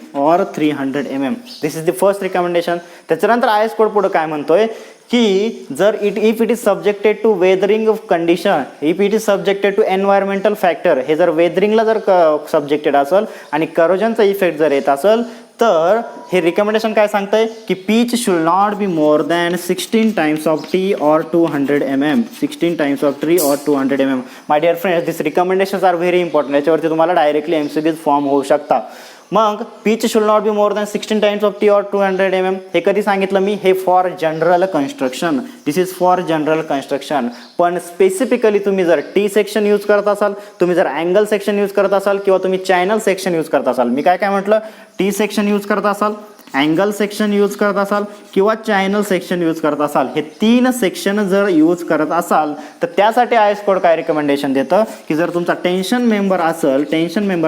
This is the first recommendation. त्याच्यानंतर IS code पुढे काय म्हणतोय की जर if it is subjected to weathering condition, if it is subjected to environmental factor, हे जर वेदरिंगला जर subjected असेल आणि करोजनचा इफेक्ट जर येत असेल तर हे रिकमेंडेशन काय सांगतंय की pitch should not be more than 16 times of T or 200 mm. 16 times of T or 200 mm. My dear friends, this recommendations are very important. याच्यावरती तुम्हाला डायरेक्टली एमसीक्यूज फॉर्म होऊ शकता. मग pitch should not be more than 16 times of T or 200 mm. हे कधी सांगितलं मी, हे for general construction. This is for general construction. पण स्पेसिफिकली तुम्ही जर टी सेक्शन यूज करत असाल, तुम्ही जर अँगल सेक्शन यूज करत असाल किंवा तुम्ही चॅनल सेक्शन यूज करत असाल, मी काय म्हटलं, टी सेक्शन यूज करत असाल, अँगल सेक्शन यूज करत असाल किंवा चॅनल सेक्शन यूज करत असाल, हे तीन सेक्शन जर यूज करत असाल तर त्यासाठी आयएस कोड काय रिकमेंडेशन देतं की जर तुमचा टेन्शन मेंबर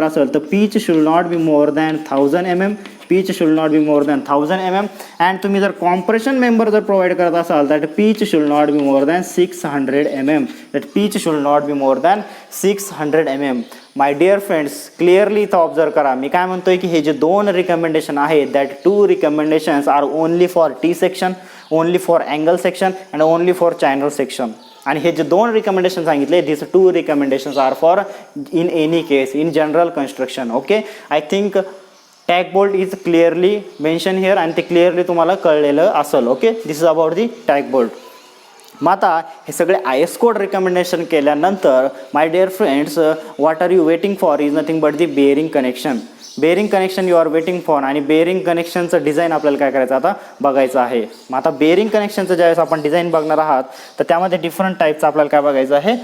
असेल तर pitch should not be more than 1000 mm. Pitch should not be more than 1000 mm. And तुम्ही जर कॉम्प्रेशन मेंबर जर प्रोव्हाइड करत असाल that pitch should not be more than 600 mm. That pitch should not be more than 600 mm. My dear friends, clearly इथं observe करा, मी काय म्हणतोय की हे जे दोन रिकमेंडेशन आहेत that 2 recommendations are only for T section, only for angle section and only for channel section. आणि हे जे दोन रिकमेंडेशन सांगितले, this 2 recommendations are for in any case in general construction. Okay, I think tag bolt is clearly mention here आणि ते clearly तुम्हाला कळलेलं असेल. Okay, this is about the tag bolt. मग आता हे सगळे आयएस कोड रिकमेंडेशन केल्यानंतर my dear friends, what are you waiting for is nothing but the bearing connection. Bearing connection you are waiting for आणि bearing कनेक्शनचं design आपल्याला काय करायचं आता बघायचं आहे. मग आता बेअरिंग कनेक्शनचं ज्यावेळेस आपण डिझाईन बघणार आहात तर त्यामध्ये डिफरंट टाईपचं आपल्याला काय बघायचं आहे,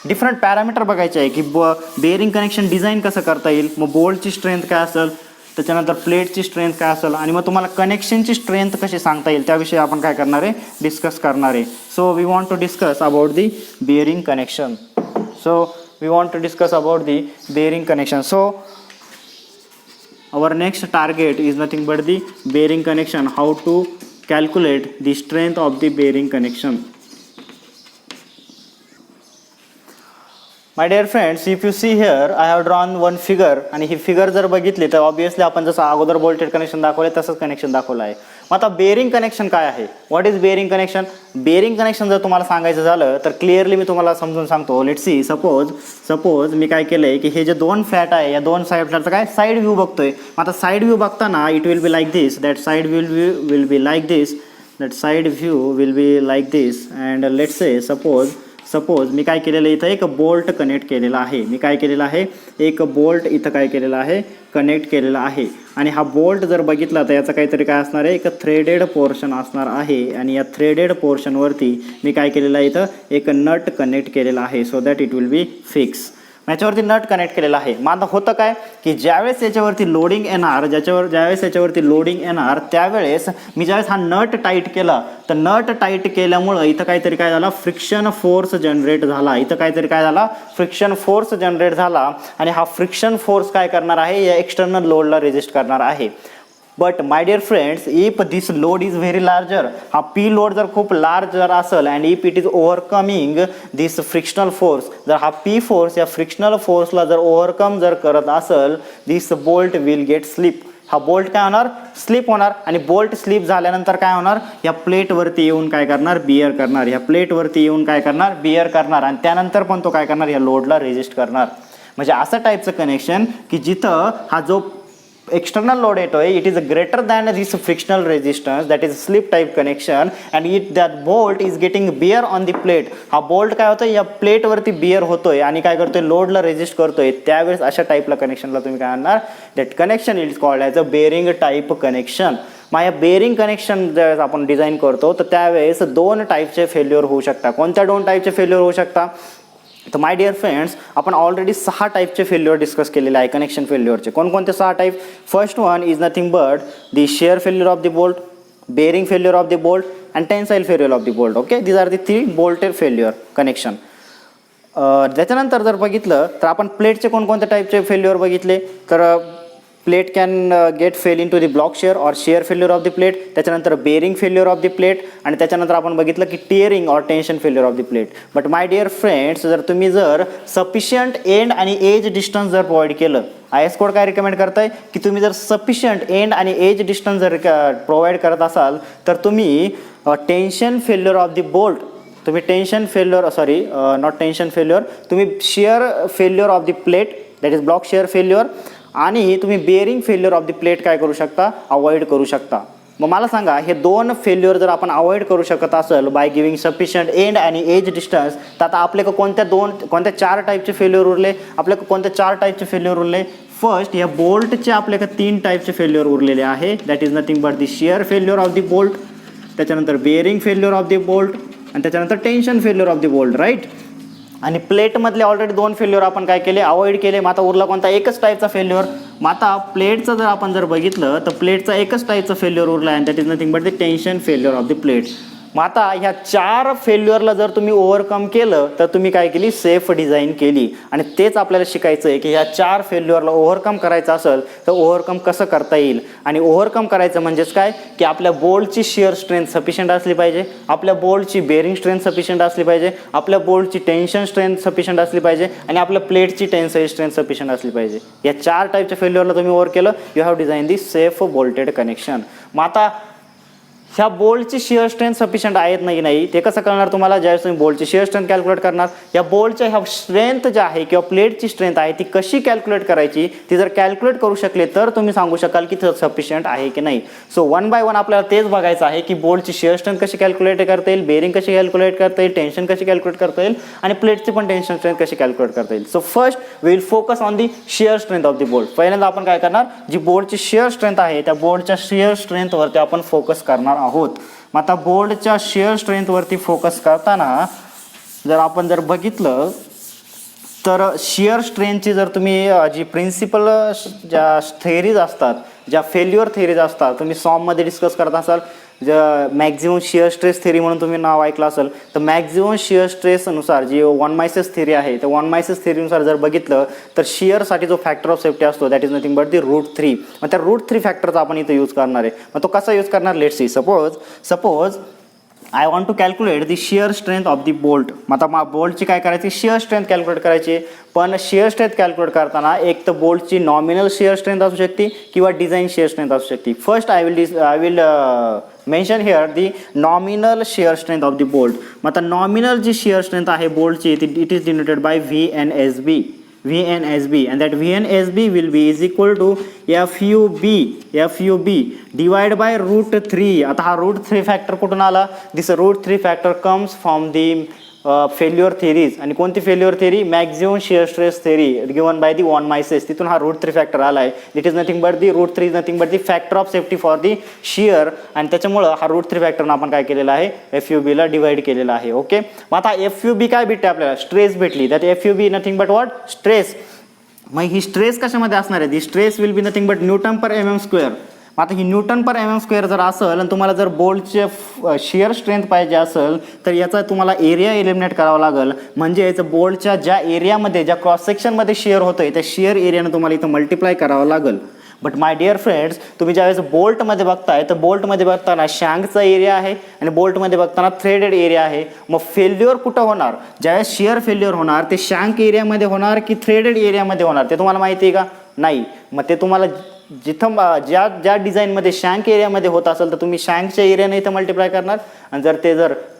डिफरंट पॅरामीटर बघायचे आहे की बेअरिंग कनेक्शन डिझाईन कसं करता येईल, मग बोल्टची स्ट्रेंथ काय असेल, त्याच्यानंतर प्लेटची स्ट्रेंथ काय असेल आणि मग तुम्हाला कनेक्शनची स्ट्रेंथ कशी सांगता येईल त्याविषयी आपण काय करणार आहे, डिस्कस करणार आहे. So we want to discuss about the bearing connection. So our next target is nothing but the bearing connection, how to calculate the strength of the bearing connection. My dear friends, if you see here I have drawn one figure आणि ही figure जर बघितली तर obviously आपण जसं अगोदर bolted connection दाखवले तसंच connection दाखवलं आहे. मग आता बेअरिंग कनेक्शन काय आहे, what is bearing connection. Bearing connection जर तुम्हाला सांगायचं झालं तर क्लिअरली मी तुम्हाला समजून सांगतो. लेट्स सी, सपोज मी काय केलंय की हे जे दोन फ्लॅट आहे या दोन फ्लॅटचा काय साईड व्ह्यू बघतोय. आता साईड व्ह्यू बघताना it will be like this, that side will be like this, that side view will be like this. And let's say suppose मी काय केलेलं इथं एक बोल्ट कनेक्ट केलेला आहे. मी काय केलेलं आहे, एक बोल्ट इथं काय केलेला आहे, कनेक्ट केलेला आहे. आणि हा बोल्ट जर बघितला तर याचा काहीतरी काय असणार आहे, एक थ्रेडेड पोर्शन असणार आहे. आणि या थ्रेडेड पोर्शनवरती मी काय केलेलं आहे, इथं एक नट कनेक्ट केलेला आहे so that it will B fix. याच्यावरती नट कनेक्ट केलेला आहे. मग आता होतं काय की ज्यावेळेस याच्यावरती लोडिंग येणार, ज्यावेळेस याच्यावरती लोडिंग येणार त्यावेळेस मी ज्यावेळेस हा नट टाईट केला तर नट टाईट केल्यामुळं इथं काहीतरी काय झाला, फ्रिक्शन फोर्स जनरेट झाला. आणि हा फ्रिक्शन फोर्स काय करणार आहे, या एक्सटर्नल लोडला रेजिस्ट करणार आहे. But my dear friends, if this load is very larger, हा पी लोड जर खूप लार्ज जर असेल and if it is overcoming this frictional force, जर हा पी फोर्स या फ्रिक्शनल फोर्सला जर ओव्हरकम जर करत असेल, this bolt will get slip. हा बोल्ट काय होणार, स्लिप होणार आणि बोल्ट स्लिप झाल्यानंतर काय होणार, या प्लेटवरती येऊन काय करणार, बिअर करणार, ह्या प्लेटवरती येऊन काय करणार, बिअर करणार आणि त्यानंतर पण तो काय करणार, या लोडला रेजिस्ट करणार. म्हणजे असं टाईपचं कनेक्शन की जिथं हा जो एक्सटर्नल लोड येतोय it is greater than this frictional resistance, that is slip type connection and it that bolt is getting bear on the plate. हा बोल्ट काय होतोय, या प्लेटवरती बिअर होतोय आणि काय करतोय, लोडला रेजिस्ट करतोय. त्यावेळेस अशा टाईपला कनेक्शनला तुम्ही काय आणणार, that connection is called as a bearing type connection. मग या बेरिंग कनेक्शन ज्यावेळेस आपण डिझाईन करतो तर त्यावेळेस दोन टाईपचे फेल्युअर होऊ शकतात. कोणत्या दोन टाईपचे फेल्युअर होऊ शकतात, तर माय डिअर फ्रेंड्स आपण ऑलरेडी 6 टाईपचे फेल्युअर डिस्कस केलेले आहे कनेक्शन फेल्युअरचे. कोणकोणते 6 type, first one is nothing but the shear failure of the bolt, bearing failure of the bolt and tensile failure of the bolt. Okay, these are the 3 bolted failure connection. त्याच्यानंतर जर बघितलं तर आपण प्लेटचे कोणकोणत्या टाईपचे फेल्युअर बघितले, तर plate can get fail into the block shear or shear failure of the plate, त्याच्यानंतर bearing failure of the plate आणि त्याच्यानंतर आपण बघितलं की tearing or tension failure of the plate. But my dear friends जर तुम्ही जर sufficient end आणि एज डिस्टन्स जर प्रोव्हाइड केलं, IS कोड काय रिकमेंड करताय की तुम्ही जर सफिशियंट एंड आणि एज डिस्टन्स जर प्रोव्हाइड करत असाल तर तुम्ही tension failure of the bolt, तुम्ही tension failure not tension failure, तुम्ही shear failure of the plate that is block shear failure आणि तुम्ही bearing failure of the plate काय करू शकता, अवॉइड करू शकता. मग मला सांगा हे 2 फेल्युअर जर आपण अवॉइड करू शकत असेल बाय गिविंग सफिशियंट एंड आणि एज डिस्टन्स, तर आता आपल्याकडे कोणत्या 4 टाईपचे फेल्युअर उरले, आपल्याकडे कोणत्या 4 टाईपचे फेल्युअर उरले. फर्स्ट या बोल्टचे आपल्याकडे 3 टाईपचे फेल्युअर उरलेले आहे, that is nothing but the shear failure of the bolt, त्याच्यानंतर bearing failure of the bolt आणि त्याच्यानंतर tension failure of the bolt, right. आणि प्लेटमधले ऑलरेडी 2 फेल्युअर आपण काय केले, अवॉइड केले. मग आता उरला कोणता, एकच टाईपचा फेल्युअर. मग आता प्लेटचं जर आपण जर बघितलं तर प्लेटचा एकच टाईपचा फेल्युअर उरला आहे, that is nothing but the tension failure of the plate. मग आता ह्या 4 फेल्युअरला जर तुम्ही ओव्हरकम केलं तर तुम्ही काय केली, सेफ डिझाईन केली. आणि तेच आपल्याला शिकायचं आहे की ह्या 4 फेल्युअरला ओव्हरकम करायचं असेल तर ओव्हरकम कसं करता येईल. आणि ओव्हरकम करायचं म्हणजेच काय की आपल्या बोल्टची शिअर स्ट्रेंथ सफिशियंट असली पाहिजे, आपल्या बोल्टची बेरिंग स्ट्रेंथ सफिशियंट असली पाहिजे, आपल्या बोल्टची टेन्शन स्ट्रेंथ सफिशियंट असली पाहिजे आणि आपल्या प्लेटची टेन्साईल स्ट्रेंथ सफिशियंट असली पाहिजे. या 4 टाईपच्या फेल्युअरला तुम्ही ओव्हर केलं, you have design the safe bolted connection. मग आता ह्या बोल्टची शिअर स्ट्रेंथ सफिशियंट आहेत नाही ते कसं कळणार तुम्हाला, ज्यावेळेस तुम्ही बोल्टची शिअर स्ट्रेंथ कॅल्क्युलेट करणार. या बोल्टच्या ह्या स्ट्रेंथ ज्या आहे किंवा प्लेटची स्ट्रेंथ आहे ती कशी कॅल्क्युलेट करायची, ती जर कॅल्क्युलेट करू शकले तर तुम्ही सांगू शकाल की सफिशियंट आहे की नाही. सो 1 बाय 1 आपल्याला तेच बघायचं आहे की बोल्टची शिअर स्ट्रेंथ कशी कॅल्क्युलेट करता येईल, बेरिंग कशी कॅल्क्युलेट करता येईल, टेन्शन कशी कॅल्क्युलेट करता येईल आणि प्लेटची पण टेन्शन स्ट्रेंथ कशी कॅल्क्युलेट करता येईल. So first we will focus on the shear strength of the bolt. पहिल्यांदा आपण काय करणार, जी बोल्टची शिअर स्ट्रेंथ आहे त्या बोल्टच्या शिअर स्ट्रेंथवरती आपण फोकस करणार आहोत. मग आता बोल्टच्या शिअर स्ट्रेंथवरती फोकस करताना जर आपण जर बघितलं तर शिअर स्ट्रेंथची जर तुम्ही जी प्रिन्सिपल ज्या थेरीज असतात, ज्या फेल्युअर थेरीज असतात, तुम्ही सॉममध्ये डिस्कस करत असाल, मॅक्झिमम शिअर स्ट्रेस थेरी म्हणून तुम्ही नाव ऐकलं असेल, तर मॅक्झिमम शिअर स्ट्रेसनुसार जी वन मायसेस थेरी आहे त्या वन मायसेस थेरीनुसार जर बघितलं तर शिअरसाठी जो फॅक्टर ऑफ सेफ्टी असतो that is nothing but the √3. मग त्या √3 फॅक्टरचा आपण इथं यूज करणार आहे. मग तो कसा यूज करणार, let's see. Suppose I want to calculate the shear strength of the bolt. मग आता बोल्टची काय करायची, शिअर स्ट्रेंथ कॅल्क्युलेट करायची. पण शिअर स्ट्रेंथ कॅल्क्युलेट करताना एक तर बोल्टची नॉमिनल शिअर स्ट्रेंथ असू शकते किंवा डिझाईन शिअर स्ट्रेंथ असू शकते. First I will mention here the nominal shear strength of the bolt. मग आता नॉमिनल जी शिअर स्ट्रेंथ आहे बोल्टची it is denoted bye VNSB and that VNSB will be is equal to FUB divided by √3. आता हा √3 factor कुठून आला, this √3 factor comes from the failure theories. आणि कोणती failure theory, maximum shear stress theory given by the von Mises, तिथून हा √3 factor आला आहे. It is nothing but the √3 is nothing but the factor of safety for the shear. आणि त्याच्यामुळं हा √3 फॅक्टरनं आपण काय केलेला आहे, FUBला डिवाइड केलेला आहे. ओके, मग आता FUB काय भेटते आपल्याला, स्ट्रेस भेटली. That FUB nothing but what, stress. मग ही स्ट्रेस कशामध्ये असणार आहे, दी stress will be nothing but Newton per mm². आता ही न्यूटन पर mm² जर असेल आणि तुम्हाला जर बोल्टचे शिअर स्ट्रेंथ पाहिजे असेल तर याचा तुम्हाला एरिया एलिमिनेट करावा लागेल. म्हणजे याचं बोल्टच्या ज्या एरियामध्ये, ज्या क्रॉस सेक्शनमध्ये शिअर होतोय त्या शिअर एरियानं तुम्हाला इथं मल्टिप्लाय करावं लागेल. बट माय डिअर फ्रेंड्स, तुम्ही ज्यावेळेस बोल्टमध्ये बघताय तर बोल्टमध्ये बघताना शँकचा एरिया आहे आणि बोल्टमध्ये बघताना थ्रेडेड एरिया आहे. मग फेल्युअर कुठं होणार, ज्यावेळेस शिअर फेल्युअर होणार ते शँक एरियामध्ये होणार की थ्रेडेड एरियामध्ये होणार, ते तुम्हाला माहिती आहे का, नाही. मग ते तुम्हाला जिथं ज्या डिझाईनमध्ये शँक एरियामध्ये होत असेल तर तुम्ही शँकच्या एरियाने इथं मल्टिप्लाय करणार, आणि जर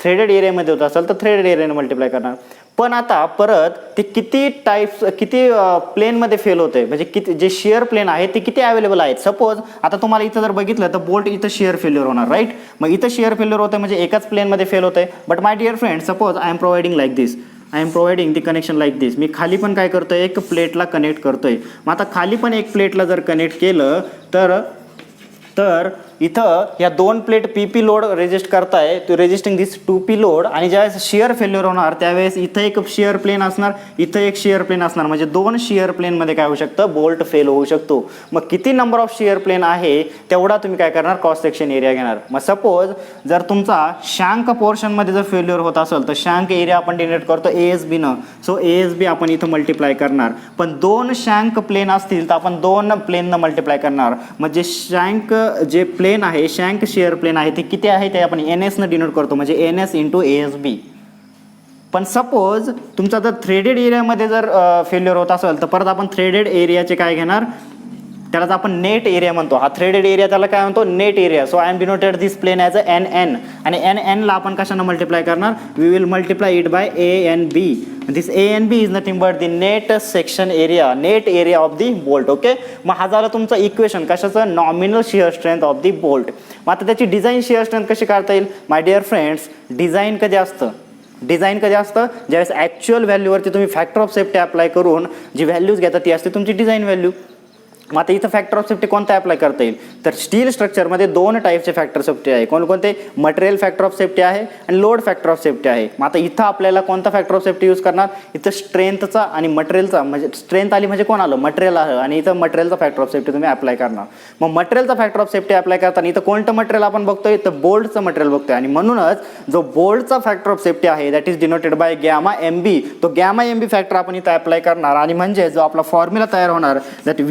थ्रेडेड एरियामध्ये होत असेल तर थ्रेडेड एरियाने मल्टिप्लाय करणार. पण आता परत ते किती प्लेनमध्ये फेल होते, म्हणजे किती जे शिअर प्लेन आहे ते किती अवेलेबल आहेत. सपोज आता तुम्हाला इथं जर बघितलं तर बोल्ट इथं शिअर फेल्युअर होणार, राईट. मग इथं शिअर फेल्युअर होतं म्हणजे एकाच प्लेनमध्ये फेल होतंय. But my dear friend, suppose I am providing like this, I am providing the connection like this. मी खाली पण काय करतोय, एक प्लेटला कनेक्ट करतोय. मग आता खाली पण एक प्लेटला जर कनेक्ट केलं तर इथं या 2 प्लेट PP लोड रेजिस्ट करताय, to resisting this 2P load. आणि ज्यावेळेस शिअर फेल्युअर होणार त्यावेळेस इथं एक शिअर प्लेन असणार, इथं एक शिअर प्लेन असणार, म्हणजे 2 शिअर प्लेनमध्ये काय होऊ शकतं, बोल्ट फेल होऊ शकतो. मग किती नंबर ऑफ शिअर प्लेन आहे तेवढा तुम्ही काय करणार, क्रॉस सेक्शन एरिया घेणार. मग सपोज जर तुमचा शँक पोर्शनमध्ये जर फेल्युअर होत असेल तर शँक एरिया आपण डिनोट करतो ASB न. सो ASB आपण इथं मल्टिप्लाय करणार. पण 2 शँक प्लेन असतील तर आपण 2 प्लेननं मल्टिप्लाय करणार. म्हणजे शँक जे प्लेन आहे, शँक शिअर प्लेन आहे, ते किती आहे ते आपण NS न डिनोट करतो, म्हणजे NS इंटू ASB. पण सपोज तुमचा जर थ्रेडेड एरियामध्ये जर फेल्युअर होत असेल तर परत आपण थ्रेडेड एरियाचे काय घेणार, त्यालाच आपण नेट एरिया म्हणतो. हा थ्रेडेड एरिया त्याला काय म्हणतो, net area. So I am denoted this plane as a NN. आणि NN ला आपण कशानं मल्टिप्लाय करणार, we will multiply it by ANB. This ANB is nothing but the net section area, net area of the bolt. Okay. मग हा झाला तुमचा equation कशाचं, nominal shear strength of the bolt. मग आता त्याची डिझाईन शिअर स्ट्रेंथ कशी काढता येईल. माय डिअर फ्रेंड्स, डिझाईन कधी असतं, ज्यावेळेस ॲक्च्युअल व्हॅल्यूवरती तुम्ही फॅक्टर ऑफ सेफ्टी अप्लाय करून जी व्हॅल्यूज घेतात ती असते तुमची डिझाईन व्हॅल्यू. मग आता इथं फॅक्टर ऑफ सेफ्टी कोणता अप्लाय करता येईल, तर स्टील स्ट्रक्चरमध्ये 2 टाईपचे फॅक्टर सेफ्टी आहे. कोणते, मटेरियल फॅक्टर ऑफ सेफ्टी आहे आणि लोड फॅक्टर ऑफ सेफ्टी आहे. मग आता इथं आपल्याला कोणता फॅक्टर ऑफ सेफ्टी यूज करणार, इथं स्ट्रेंथचा आणि मटेरियलचा, म्हणजे स्ट्रेंथ आली म्हणजे कोण आलं, मटेरियल आहे, आणि इथं मटेरियलचा फॅक्टर ऑफ सेफ्टी तुम्ही अप्लाय करणार. मग मटेरियलचा फॅक्टर ऑफ सेफ्टी अप्लाय करताना इथं कोणतं मटेरियल आपण बघतोय, तर बोल्टचं मटेरियल बघतोय. आणि म्हणूनच जो बोल्टचा फॅक्टर ऑफ सेफ्टी आहे that is denoted by gamma MB. तो गॅमा MB फॅक्टर आपण इथं अप्लाय करणार. आणि म्हणजे जो आपला फॉर्म्युला तयार होणार that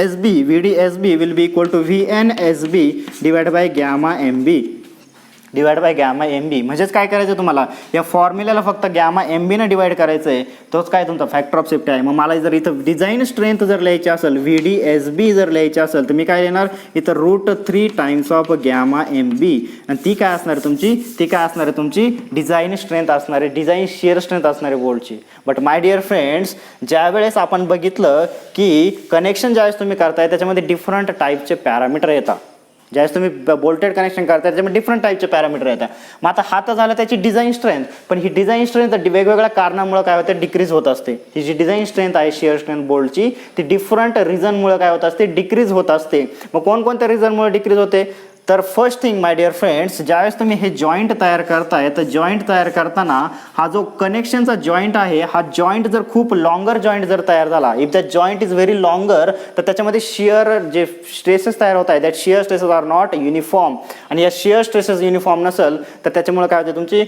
VDSB will be equal to VNSB divided by gamma MB. म्हणजेच काय करायचं तुम्हाला, या फॉर्म्युल्याला फक्त गॅमा MB ने डिवाइड करायचं आहे. तोच काय तुमचा फॅक्टर ऑफ सेफ्टी आहे. मग मला जर इथं डिझाईन स्ट्रेंथ जर लिहायची असेल, VDSB जर लिहायची असेल तर मी काय लिहिणार, इथं √3 टाइम्स ऑफ गॅमा MB. आणि ती काय असणार तुमची डिझाईन स्ट्रेंथ असणार आहे, डिझाईन शिअर स्ट्रेंथ असणार आहे बोल्टची. बट माय डिअर फ्रेंड्स, ज्यावेळेस आपण बघितलं की कनेक्शन ज्यावेळेस तुम्ही करताय त्याच्यामध्ये डिफरंट टाईपचे पॅरामीटर येतात. ज्यावेळेस तुम्ही बोल्टेड कनेक्शन करताय त्याच्यामध्ये डिफरंट टाईपचे पॅरामीटर येतात. मग आता हा तर झालं त्याची डिझाईन स्ट्रेंथ. पण ही डिझाईन स्ट्रेंथ वेगवेगळ्या कारणामुळे काय होते, डिक्रीज होत असते. ही जी डिझाईन स्ट्रेंथ आहे शिअर स्ट्रेंथ बोल्टची, ती डिफरंट रिझनमुळे काय होत असते, डिक्रीज होत असते. मग कोणकोणत्या रिझनमुळे डिक्रीज होते, तर first thing my dear friends, ज्यावेळेस तुम्ही हे जॉईंट तयार करताय तर जॉईंट तयार करताना हा जो कनेक्शनचा जॉईंट आहे, हा जॉईंट जर खूप लॉंगर जॉईंट जर तयार झाला, if that joint is very longer, तर त्याच्यामध्ये शिअर जे स्ट्रेसेस तयार होत आहेत that shear stresses are not uniform. आणि या शिअर स्ट्रेसेस युनिफॉर्म नसेल तर त्याच्यामुळे काय होते, तुमची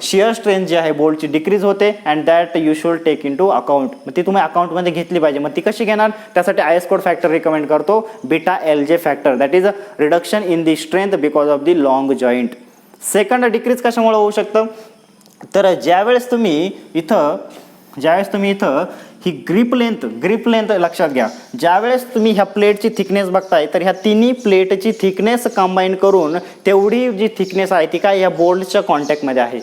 शिअर स्ट्रेंथ जी आहे बोल्टची डिक्रीज होते. And that you should take into account. मग ती तुम्ही अकाउंटमध्ये घेतली पाहिजे. मग ती कशी घेणार, त्यासाठी IS कोड फॅक्टर रिकमेंड करतो, β-LJ factor, that is a reduction in the strength because of the long joint. Second decrease कशामुळे होऊ शकतं, तर ज्यावेळेस तुम्ही इथं ही ग्रिप लेंथ लक्षात घ्या. ज्यावेळेस तुम्ही ह्या प्लेटची थिकनेस बघताय तर ह्या तिन्ही प्लेटची थिकनेस कंबाईन करून तेवढी जी थिकनेस आहे ती काय या बोल्टच्या कॉन्टॅक्टमध्ये आहे.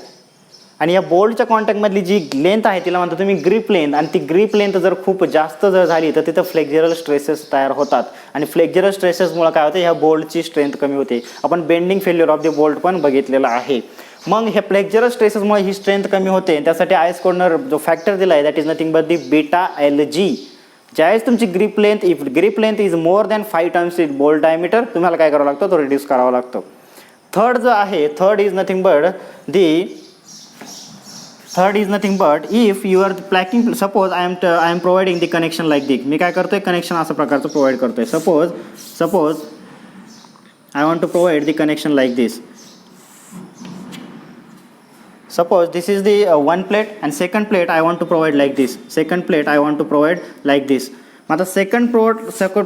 आणि या बोल्टच्या कॉन्टॅक्टमधली जी लेंथ आहे तिला म्हणतो तुम्ही ग्रिप लेंथ. आणि ती ग्रिप लेंथ जर खूप जास्त जर झाली तर तिथं फ्लेक्झरल स्ट्रेसेस तयार होतात. आणि फ्लेक्झरल स्ट्रेसेसमुळे काय होते, ह्या बोल्टची स्ट्रेंथ कमी होते. आपण bending failure of the bolt पण बघितलेला आहे. मग हे फ्लेक्झरल स्ट्रेसेसमुळे ही स्ट्रेंथ कमी होते. त्यासाठी IS कोडनं जो फॅक्टर दिला आहे that is nothing but the β-LG. ज्यावेळेस तुमची grip length is more than 5 times it bolt diameter, तुम्हाला काय करावं लागतं, तो रिड्यूस करावा लागतो. Third is nothing but if you are packing. Suppose I am providing the connection like this. मी काय करतोय, कनेक्शन अशा प्रकारचं प्रोव्हाइड करतोय. Suppose I want to provide the connection like this. Suppose this is the one plate and second plate I want to provide like this. मग आता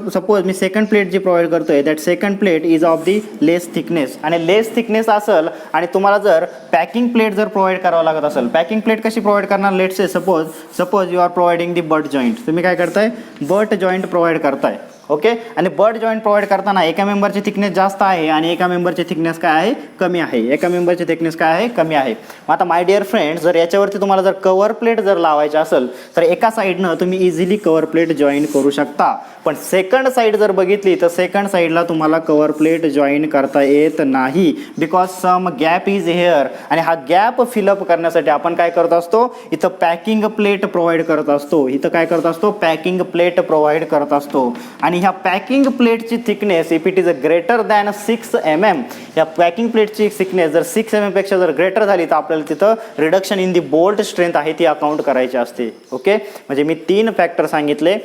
suppose मी second plate जी provide करतोय that second plate is of the less thickness. आणि लेस thickness असेल आणि तुम्हाला जर packing plate जर provide करावं लागत असेल, पॅकिंग प्लेट कशी प्रोव्हाइड करणार, let's say suppose you are providing the butt joint. तुम्ही काय करताय, बट जॉईंट प्रोव्हाइड करताय. ओके. आणि बट जॉईंट प्रोव्हाइड करताना एका मेंबरची थिकनेस जास्त आहे आणि एका मेंबरची थिकनेस काय आहे, कमी आहे. एका मेंबरची थिकनेस काय आहे, कमी आहे. आता माय डिअर फ्रेंड्स, जर याच्यावरती तुम्हाला जर कव्हर प्लेट जर लावायची असेल तर एका साईडनं तुम्ही इझिली कव्हर प्लेट जॉईन करू शकता. पण सेकंड साईड जर बघितली तर सेकंड साईडला तुम्हाला कव्हर प्लेट जॉईन करता येत नाही, because some gap is here. आणि हा गॅप फिलअप करण्यासाठी आपण काय करत असतो, इथं पॅकिंग प्लेट प्रोव्हाइड करत असतो. इथं काय करत असतो, पॅकिंग प्लेट प्रोव्हाइड करत असतो. आणि ह्या पॅकिंग प्लेटची thickness if it is greater than 6 mm, या पॅकिंग प्लेटची थिकनेस जर 6 mm पेक्षा जर ग्रेटर झाली तर आपल्याला तिथं reduction in the bolt strength आहे ती अकाउंट करायची असते. ओके. म्हणजे मी 3 फॅक्टर सांगितले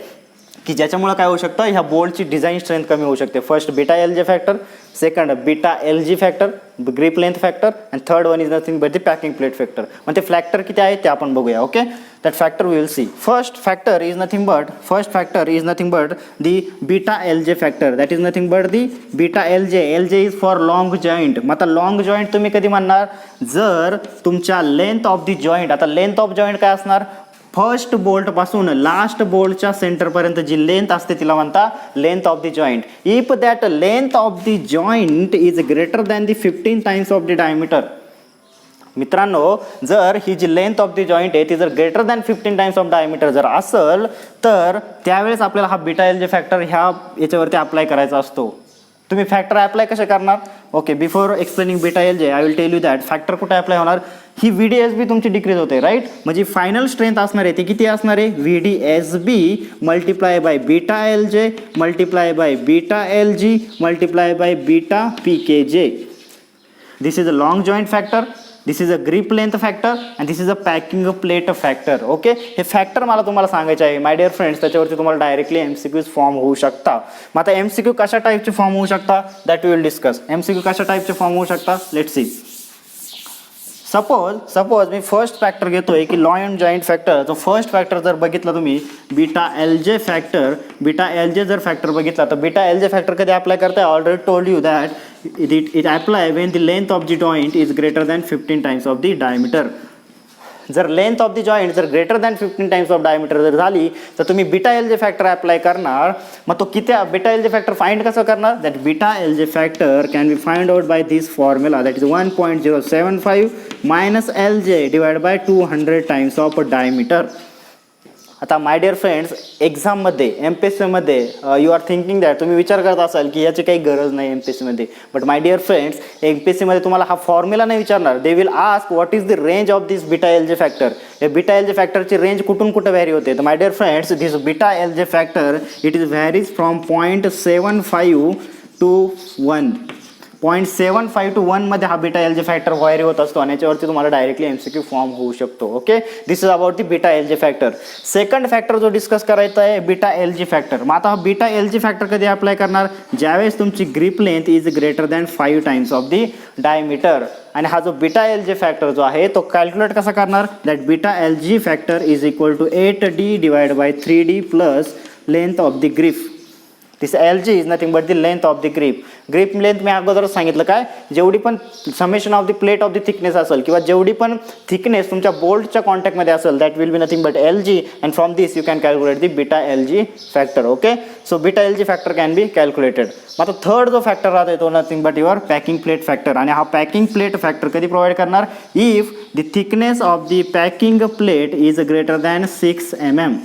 की ज्याच्यामुळे काय होऊ शकतं, ह्या बोल्टची डिझाईन स्ट्रेंथ कमी होऊ शकते. First beta LJ factor, second beta LG factor, grip length factor, and third one is nothing but the packing plate factor. मग ते फॅक्टर किती आहे ते आपण बघूया. Okay. that factor we will see. First factor is nothing but the beta LJ factor, that is nothing but the beta LJ. LJ is for long joint. मग आता long joint तुम्ही कधी म्हणणार, जर तुमच्या लेंथ ऑफ दी जॉईंट, आता length of joint काय असणार, फर्स्ट बोल्ट पासून लास्ट बोल्टच्या सेंटर पर्यंत जी लेंथ असते तिला म्हणता length of the joint. If that length of the joint is greater than the 15 times of the diameter. मित्रांनो, जर ही जी लेंथ ऑफ द जॉईंट आहे ती जर greater than 15 times of diameter जर असेल तर त्यावेळेस आपल्याला हा बीटा LJ फॅक्टर ह्या याच्यावरती अप्लाय करायचा असतो. तुम्ही फॅक्टर अप्लाय कसे करणार, okay. Before explaining beta LJ I will tell you that factor कुठे अप्लाय होणार, ही VDSB तुमची डिक्रीज होते, राईट. म्हणजे फायनल स्ट्रेंथ असणार आहे ती किती असणार आहे, VDSB multiply by beta LJ multiply by beta LG multiply by beta PKJ. This is a long joint factor, this is a grip length factor and this is a packing plate factor. Okay. हे factor मला तुम्हाला सांगायचे आहे माय dear friends, त्याच्यावरती तुम्हाला directly MCQs form होऊ शकता. मग आता MCQ कशा टाईपचे फॉर्म होऊ शकता that we will discuss. MCQ कशा टाईपचे फॉर्म होऊ शकता, लेट्स सी. सपोज मी फर्स्ट फॅक्टर घेतोय की लॉंग जॉईंट फॅक्टर. तो फर्स्ट फॅक्टर जर बघितला तुम्ही beta LJ factor, beta LJ जर फॅक्टर बघितला तर बीटा LJ फॅक्टर कधी अप्लाय करताय, already told you that it apply when the length of the joint is greater than 15 times of the diameter. जर length of the joint जर greater than 15 times of diameter जर झाली तर तुम्ही beta LJ factor apply करणार. मग तो किती बीटा LJ फॅक्टर फाइंड कसं करणार, that beta LJ factor can be find out by this formula, that is 1.075 minus LJ divide by 200 times of diameter. आता माय डिअर फ्रेंड्स, एक्झाममध्ये MPSC मध्ये you R thinking that, तुम्ही विचार करत असाल की याची काही गरज नाही MPSC मध्ये. But my dear friends, MPSC मध्ये तुम्हाला हा फॉर्म्युला नाही विचारणार. They will ask what is the range of this beta LJ factor. या बीटा LJ फॅक्टरची रेंज कुठून कुठे व्हॅरी होते. तर my dear friends, this beta LJ factor it is varies from 0.75 to 1. 0.75 to 1 मध्ये हा बीटा LJ फॅक्टर व्हॅरी होत असतो आणि याच्यावरती तुम्हाला डायरेक्टली MCQ फॉर्म होऊ शकतो. Okay. This is about the beta LJ factor. Second factor जो डिस्कस करायचा आहे बीटा LG फॅक्टर. मग आता हा बीटा LG फॅक्टर कधी अप्लाय करणार, ज्यावेळेस तुमची grip length is greater than 5 times of the diameter. आणि हा जो बीटा LJ फॅक्टर जो आहे तो कॅल्क्युलेट कसा करणार, that beta LG factor is equal to 8D divide by 3D plus length of the grip. This LG is nothing but the length of the grip. Grip length मी अगोदरच सांगितलं काय, जेवढी पण summation of the plate of the thickness असेल किंवा जेवढी पण थिकनेस तुमच्या बोल्टच्या कॉन्टॅक्टमध्ये असेल that will be nothing but LG and from this you can calculate the beta LG factor. Okay. So beta LG factor can be calculated. मग आता थर्ड जो फॅक्टर राहतो तो nothing but your packing plate factor. आणि हा packing plate factor कधी provide करणार, if the thickness of the packing plate is greater than 6 mm.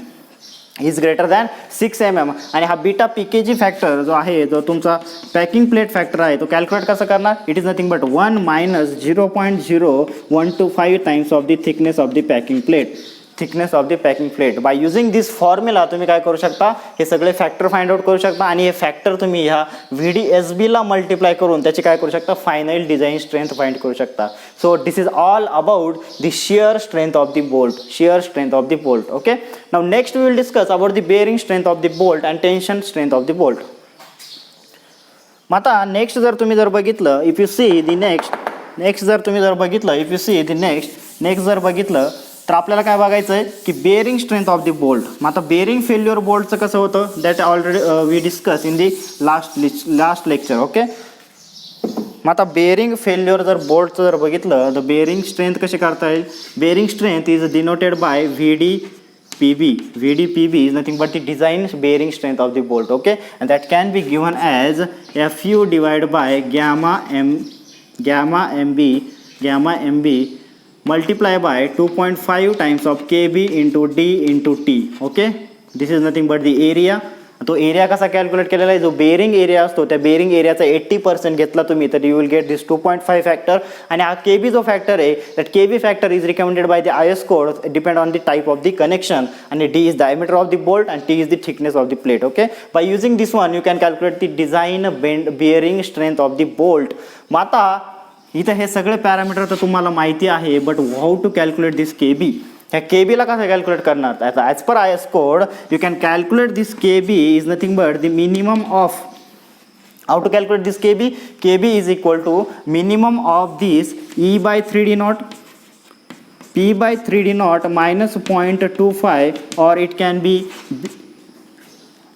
Is greater than 6 mm. आणि हा बीटा PKG फॅक्टर जो आहे, जो तुमचा पॅकिंग प्लेट फॅक्टर आहे, तो कॅल्क्युलेट कसं करणार, it is nothing but 1 minus 0.0125 times of the thickness of the packing plate. Thickness of the packing plate. By using this formula तुम्ही काय करू शकता, हे सगळे फॅक्टर फाइंड आउट करू शकता आणि हे फॅक्टर तुम्ही ह्या VDSB ला मल्टिप्लाय करून त्याची काय करू शकता, फायनल डिझाईन स्ट्रेंथ फाइंड करू शकता. So this is all about the shear strength of the bolt, shear strength of the bolt. Okay. Now next we will discuss about the bearing strength of the bolt and tension strength of the bolt. मग आता next जर तुम्ही जर बघितलं, if you see the next जर तुम्ही जर बघितलं, if you see the next जर बघितलं तर आपल्याला काय बघायचं आहे की bearing strength of the bolt. मग आता बेअरिंग फेल्युअर बोल्टचं कसं होतं, that already we discuss in the last lecture. Okay. मग आता बेअरिंग फेल्युअर जर बोल्टचं जर बघितलं तर बेअरिंग स्ट्रेंथ कशी करता येईल, bearing strength is denoted bye VD PB, VDPB is nothing but the design bearing strength of the bolt, okay, and that can be given as Fu divided by gamma MB multiply by 2.5 times of KB into D into T, okay. This is nothing but the area. तो area कसा calculate केलेला आहे, जो bearing area असतो त्या bearing एरियाचा 80% घेतला तुम्ही तर you will get this 2.5 factor. आणि हा केबी जो फॅक्टर आहे that KB factor is recommended by the IS code depend on the type of the connection आणि D is diameter of the bolt and T is the thickness of the plate, okay. By using this one you can calculate the design bearing strength of the bolt. मग आता इथं हे सगळे parameter तर तुम्हाला माहिती आहे, but how to calculate this KB. ह्या केबी ला कसं कॅल्क्युलेट करणार, as per IS code you can calculate this KB is nothing but the minimum of. How to calculate this KB, KB is equal to minimum of this E by 3D naught P by 3D naught minus 0.25, or it can be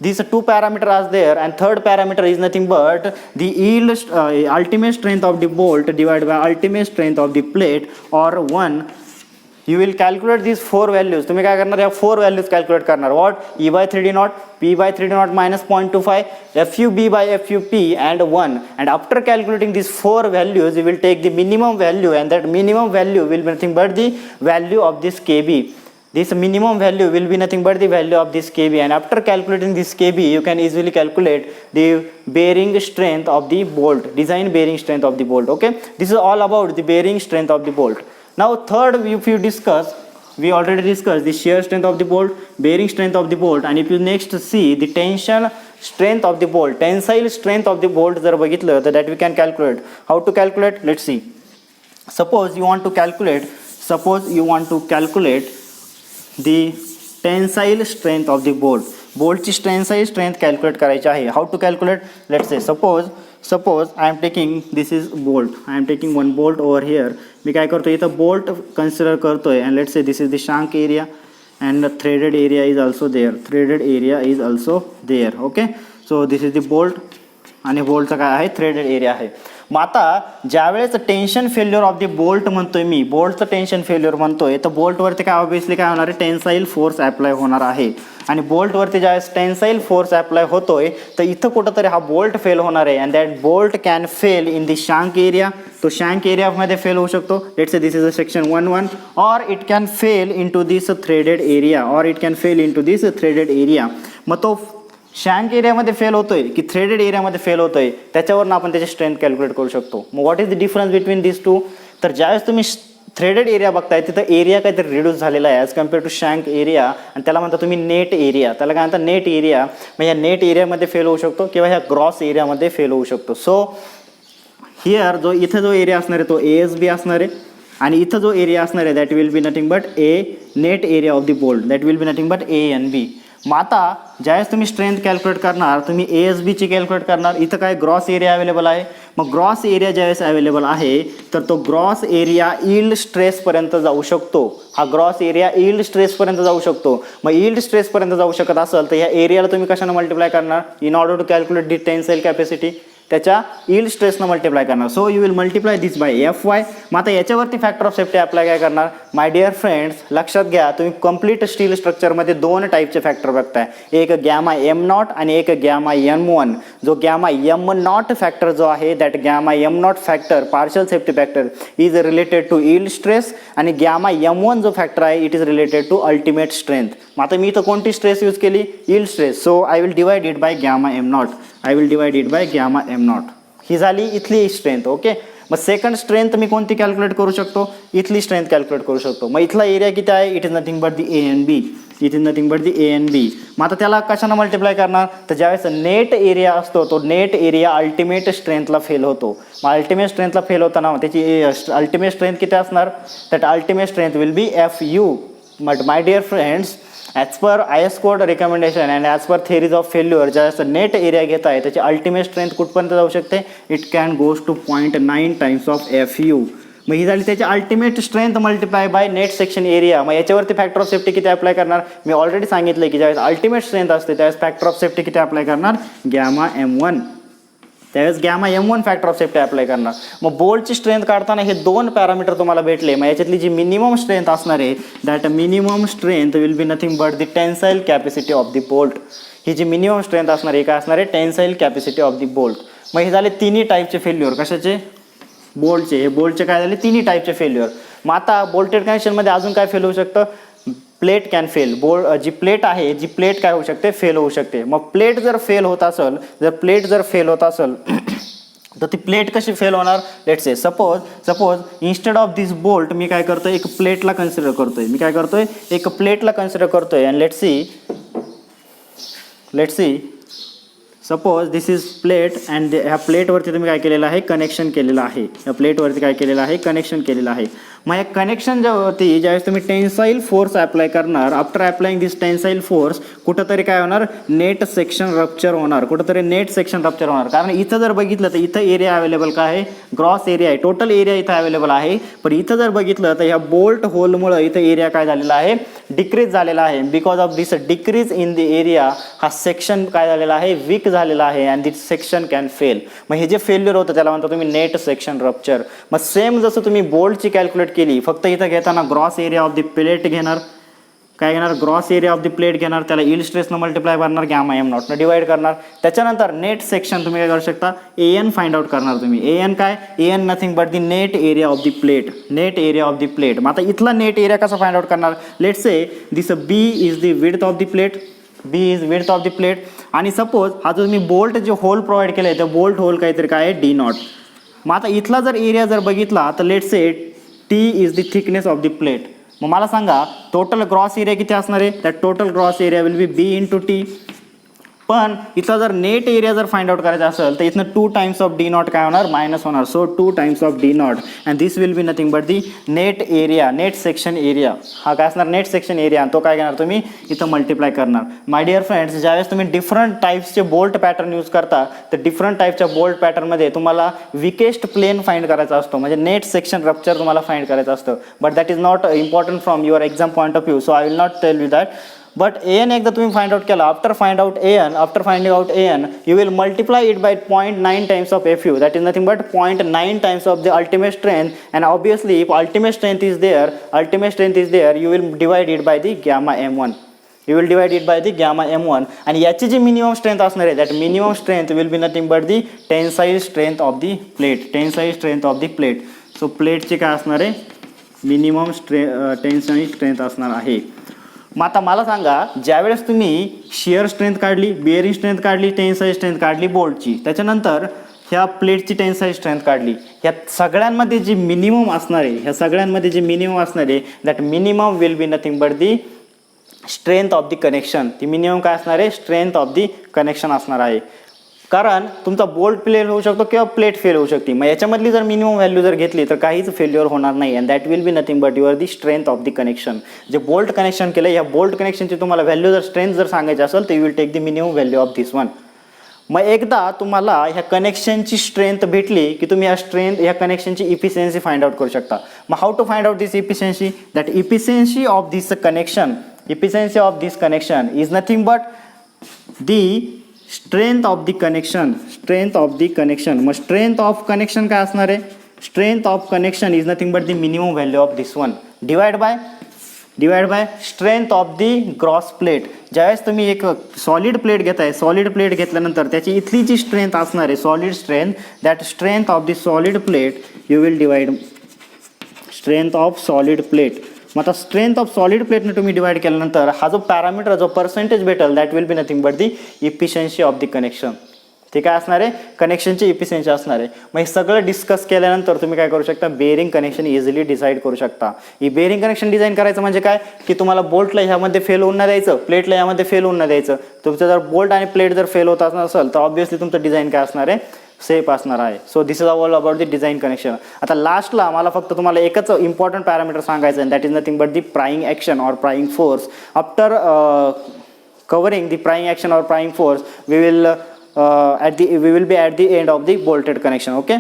these two parameters are there, and third parameter is nothing but the yield ultimate strength of the bolt divided by ultimate strength of the plate, or 1. You will calculate these four values. तुम्ही काय करणार, या four values calculate करणार. What? E by 3D naught, P by 3D naught minus 0.25, FUB by FUP and 1. And after calculating these four values, you will take the minimum value, and that minimum value will be nothing but the value of this KB. This minimum value will be nothing but the value of this KB, and after calculating this KB you can easily calculate the bearing strength of the bolt, design bearing strength of the bolt, okay. This is all about the bearing strength of the bolt. Now third, if you discuss, we already discussed the shear strength of the bolt, bearing strength of the bolt, and if you next see the tension strength of the bolt, tensile strength of the bolt जर बघितलं तर that we can calculate. How to calculate? Let's see. Suppose you want to calculate the tensile strength of the bolt. बोल्टची tensile strength calculate करायची आहे. How to calculate, let's say suppose I am taking this is bolt, I am taking one bolt over here. मी काय करतो इथं bolt consider करतोय, and let's say this is the shank area and threaded area is also there, okay. So this is the bolt आणि बोल्टचा काय आहे, threaded area आहे. मग आता ज्यावेळेस tension failure of the bolt म्हणतोय मी, बोल्टचं टेन्शन फेल्युअर म्हणतोय, तर बोल्टवरती काय ऑब्विसली काय होणार आहे, टेन्साईल फोर्स अप्लाय होणार आहे. आणि बोल्टवरती ज्यावेळेस टेन्साईल फोर्स अप्लाय होतोय तर इथं कुठंतरी हा बोल्ट फेल होणार आहे, and that bolt can fail in the shank area. तो शांक एरियामध्ये फेल होऊ शकतो. Let's say this is a section 1-1, or it can fail into this threaded area. मग तो शँक एरियामध्ये फेल होतोय की थ्रेडेड एरियामध्ये फेल होतोय, त्याच्यावरून आपण त्याची स्ट्रेंथ कॅल्क्युलेट करू शकतो. मग what is the difference between this two, तर ज्यावेळेस तुम्ही थ्रेडेड एरिया बघताय तिथं एरिया काहीतरी रिड्यूस झालेला आहे ॲज कम्पेअर टू शँक एरिया, आणि त्याला म्हणता तुम्ही नेट एरिया. त्याला काय म्हणता, नेट एरिया. मग या नेट एरियामध्ये फेल होऊ शकतो किंवा ह्या ग्रॉस एरियामध्ये फेल होऊ शकतो. सो हिअर इथं जो एरिया असणार आहे तो ASB असणार आहे, आणि इथं जो एरिया असणार आहे that will be nothing but net area of the bolt, that will be nothing but ANB. मग आता ज्यावेळेस तुम्ही स्ट्रेंथ कॅल्क्युलेट करणार, तुम्ही ASBची कॅल्क्युलेट करणार. इथं काय ग्रॉस एरिया अवेलेबल आहे. मग ग्रॉस एरिया ज्यावेळेस अवेलेबल आहे तर तो ग्रॉस एरिया यील्ड स्ट्रेसपर्यंत जाऊ शकतो. हा ग्रॉस एरिया यील्ड स्ट्रेसपर्यंत जाऊ शकतो. मग यील्ड स्ट्रेसपर्यंत जाऊ शकत असेल तर ह्या एरियाला तुम्ही कशाने मल्टिप्लाय करणार, in order to calculate the tensile capacity, त्याच्या यील्ड स्ट्रेसनं मल्टिप्लाय करणार. So you will multiply this by FY. मग आता याच्यावरती फॅक्टर ऑफ सेफ्टी अप्लाय काय करणार, माय डिअर फ्रेंड्स लक्षात घ्या, तुम्ही कंप्लीट स्टील स्ट्रक्चरमध्ये दोन टाईपचे फॅक्टर बघताय, एक गॅमा M0 आणि एक गॅमा M1. जो गॅमा M0 फॅक्टर जो आहे that gamma M0 factor partial safety factor is related to yield stress, आणि गॅमा M1 जो फॅक्टर आहे it is related to ultimate strength. मग आता मी इथं कोणती स्ट्रेस यूज केली, yield stress. So I will divide it by gamma M0. ही झाली इथली स्ट्रेंथ, ओके. मग सेकंड स्ट्रेंथ मी कोणती कॅल्क्युलेट करू शकतो, इथली स्ट्रेंथ कॅल्क्युलेट करू शकतो. मग इथला एरिया किती आहे, it is nothing but the ANB. मग आता त्याला कशानं मल्टिप्लाय करणार, तर ज्यावेळेस नेट एरिया असतो तो नेट एरिया अल्टिमेट स्ट्रेंथला फेल होतो. मग अल्टिमेट स्ट्रेंथला फेल होताना त्याची अल्टिमेट स्ट्रेंथ किती असणार, that ultimate strength will be FU. But my dear friends as per IS code recommendation and as per theories of failure ज्यावेळेस net area घेत आहे त्याची अल्टिमेट स्ट्रेंथ कुठपर्यंत जाऊ शकते, it can goes to 0.9 times of FU. मग ही झाली त्याची ultimate strength multiply by net section area. मग याच्यावरती फॅक्टर ऑफ सेफ्टी किती अप्लाय करणार, मी ऑलरेडी सांगितलं की ज्यावेळेस अल्टिमेट स्ट्रेंथ असते त्यावेळेस फॅक्टर ऑफ सेफ्टी किती अप्लाय करणार, गॅमा M1. त्यावेळेस gamma M1 factor of safety apply करणार. मग बोल्टची स्ट्रेंथ काढताना हे 2 पॅरामीटर तुम्हाला भेटले. मग याच्यातली जी मिनिमम स्ट्रेंथ असणार आहे that minimum strength will be nothing but the tensile capacity of the bolt. ही जी मिनिमम स्ट्रेंथ असणार आहे काय असणार आहे, tensile capacity of the bolt. मग हे झाले तिन्ही टाईपचे फेल्युअर. कशाचे? बोल्टचे. हे बोल्टचे काय झाले, तिन्ही टाईपचे फेल्युअर. मग आता बोल्टेड कनेक्शनमध्ये अजून काय फेल होऊ शकतं, प्लेट कॅन फेल. जी प्लेट आहे, जी प्लेट काय होऊ शकते, फेल होऊ शकते. मग प्लेट जर फेल होत असेल, प्लेट जर फेल होत असेल तर ती प्लेट कशी फेल होणार. Let's say suppose instead of this bolt मी काय करतोय, एक प्लेटला कन्सिडर करतोय. मी काय करतोय, एक प्लेटला कन्सिडर करतोय. And let's see suppose this is plate and ह्या प्लेटवरती तुम्ही काय केलेलं आहे, कनेक्शन केलेलं आहे. या प्लेटवरती काय केलेलं आहे, कनेक्शन केलेलं आहे. मग या कनेक्शन ज्यावरती ज्यावेळेस तुम्ही टेन्साईल फोर्स अप्लाय करणार, आफ्टर अप्लाइंग दिस टेन्साईल फोर्स कुठंतरी काय होणार, नेट सेक्शन रप्चर होणार. कुठंतरी नेट सेक्शन रप्चर होणार. कारण इथं जर बघितलं तर इथं एरिया अवेलेबल काय आहे, ग्रॉस एरिया आहे. टोटल एरिया इथं अवेलेबल आहे. पण इथं जर बघितलं तर ह्या बोल्ट होलमुळं इथं एरिया काय झालेला आहे, डिक्रीज झालेला आहे. Because of this decrease in the area हा सेक्शन काय झालेला आहे, वीक झालेला आहे. And this section can fail. मग हे जे फेल्युअर होतं त्याला म्हणता तुम्ही नेट सेक्शन रप्चर. मग सेम जसं तुम्ही बोल्टची कॅल्क्युलेट केली, फक्त इथं घेताना gross area of the plate घेणार. काय घेणार, gross area of the plate घेणार. त्याला यील्ड स्ट्रेसनं मल्टिप्लाय करणार, गॅमा M0 न डिवाइड करणार. त्याच्यानंतर नेट सेक्शन तुम्ही काय करू शकता, AN फाइंड आउट करणार तुम्ही. AN काय, AN nothing but the net area of the plate. Net area of the plate. मग आता इथला नेट एरिया कसा फाइंड आउट करणार. Let's say this B is the width of the plate. B is width of the plate. आणि suppose हा जो मी bolt जे hole provide केलं आहे, त्या बोल्ट होल काहीतरी काय आहे, D0. मग आता इथला जर एरिया जर बघितला तर let's say T is the thickness of the plate. मग मला सांगा टोटल ग्रॉस एरिया किती असणार आहे, that total gross area will be B into T. पण इथला जर नेट एरिया जर फाइंड आउट करायचा असेल तर इथनं 2 टाइम्स ऑफ D0 काय होणार, मायनस होणार. So 2 times of D0 and this will be nothing but the net area, net section area. हा काय असणार, नेट सेक्शन एरिया. तो काय घेणार तुम्ही इथं मल्टिप्लाय करणार. माय डिअर फ्रेंड्स, ज्यावेळेस तुम्ही डिफरंट टाईप्सचे बोल्ट पॅटर्न यूज करता तर डिफरंट टाईपच्या बोल्ट पॅटर्नमध्ये तुम्हाला विकेस्ट प्लेन फाइंड करायचा असतो. म्हणजे नेट सेक्शन रप्चर तुम्हाला फाइंड करायचं असतं. But that is not important from your exam point of view. So I will not tell you that. But AN एकदा तुम्ही फाइंड आउट केला, after finding out AN you will multiply it by 0.9 times of FU. That is nothing but 0.9 times of the ultimate strength. And obviously if ultimate strength is there, you will divide it by the gamma M1. You will divide it by the gamma M1. आणि याची जी minimum strength असणार आहे, that minimum strength will be nothing but the tensile strength of the plate. Tensile strength of the plate. So plate ची काय असणार आहे, minimum tensile strength असणार आहे. मग आता मला सांगा, ज्यावेळेस तुम्ही शिअर स्ट्रेंथ काढली, बिअरिंग स्ट्रेंथ काढली, टेन्साईल स्ट्रेंथ काढली बोल्टची, त्याच्यानंतर ह्या प्लेटची टेन्साईल स्ट्रेंथ काढली, ह्या सगळ्यांमध्ये जी मिनिमम असणार आहे, that minimum will be nothing but the strength of the connection. ती मिनिमम काय असणार आहे, स्ट्रेंथ ऑफ द कनेक्शन असणार आहे. कारण तुमचा बोल्ट फेल होऊ शकतो किंवा प्लेट फेल होऊ शकते. मग याच्यामधली जर मिनिमम व्हॅल्यू जर घेतली तर काहीच फेल्युअर होणार नाही. And that will be nothing but your the strength of the connection. जे बोल्ट कनेक्शन केलं, या बोल्ट कनेक्शनची तुम्हाला व्हॅल्यू जर स्ट्रेंथ जर सांगायची असेल तर you will take the minimum value of this one. मग एकदा तुम्हाला ह्या कनेक्शनची स्ट्रेंथ भेटली की तुम्ही ह्या कनेक्शनची इफिशियन्सी फाइंड आउट करू शकता. मग how to find out this efficiency, that efficiency of this connection is nothing but the strength of the connection. मग स्ट्रेंथ ऑफ कनेक्शन काय असणार आहे, strength of connection is nothing but the minimum value of this one divide by strength of the gross plate. ज्यावेळेस तुम्ही एक solid plate घेताय, solid plate घेतल्यानंतर त्याची इथली जी स्ट्रेंथ असणार आहे, solid strength, that strength of the solid plate you will divide strength of solid plate. मग आता स्ट्रेंथ ऑफ सॉलिड प्लेटने तुम्ही डिवाइड केल्यानंतर हा जो पॅरामीटर, जो पर्सेंटेज भेटेल, that will be nothing but the efficiency of the connection. ते काय असणार आहे, कनेक्शनची इफिशियन्सी असणार आहे. मग हे सगळं डिस्कस केल्यानंतर तुम्ही काय करू शकता, बेअरिंग कनेक्शन इझिली डिसाईड करू शकता. ही बेअरिंग कनेक्शन डिझाईन करायचं म्हणजे काय, की तुम्हाला बोल्टला ह्यामध्ये फेल होऊन नाही द्यायचं, प्लेटला ह्यामध्ये फेल होऊन नाही द्यायचं. तुमचं जर बोल्ट आणि प्लेट जर फेल होत असेल तर ऑब्व्हियसली तुमचं डिझाईन काय असणार आहे, सेफ असणार आहे. So this is all about the design connection. आता लास्टला मला फक्त तुम्हाला एकच इम्पॉर्टंट पॅरामीटर सांगायचं आहे, that is nothing but the prying action or prying force. After covering the prying action or prying force we will be at the end of the bolted connection. Okay,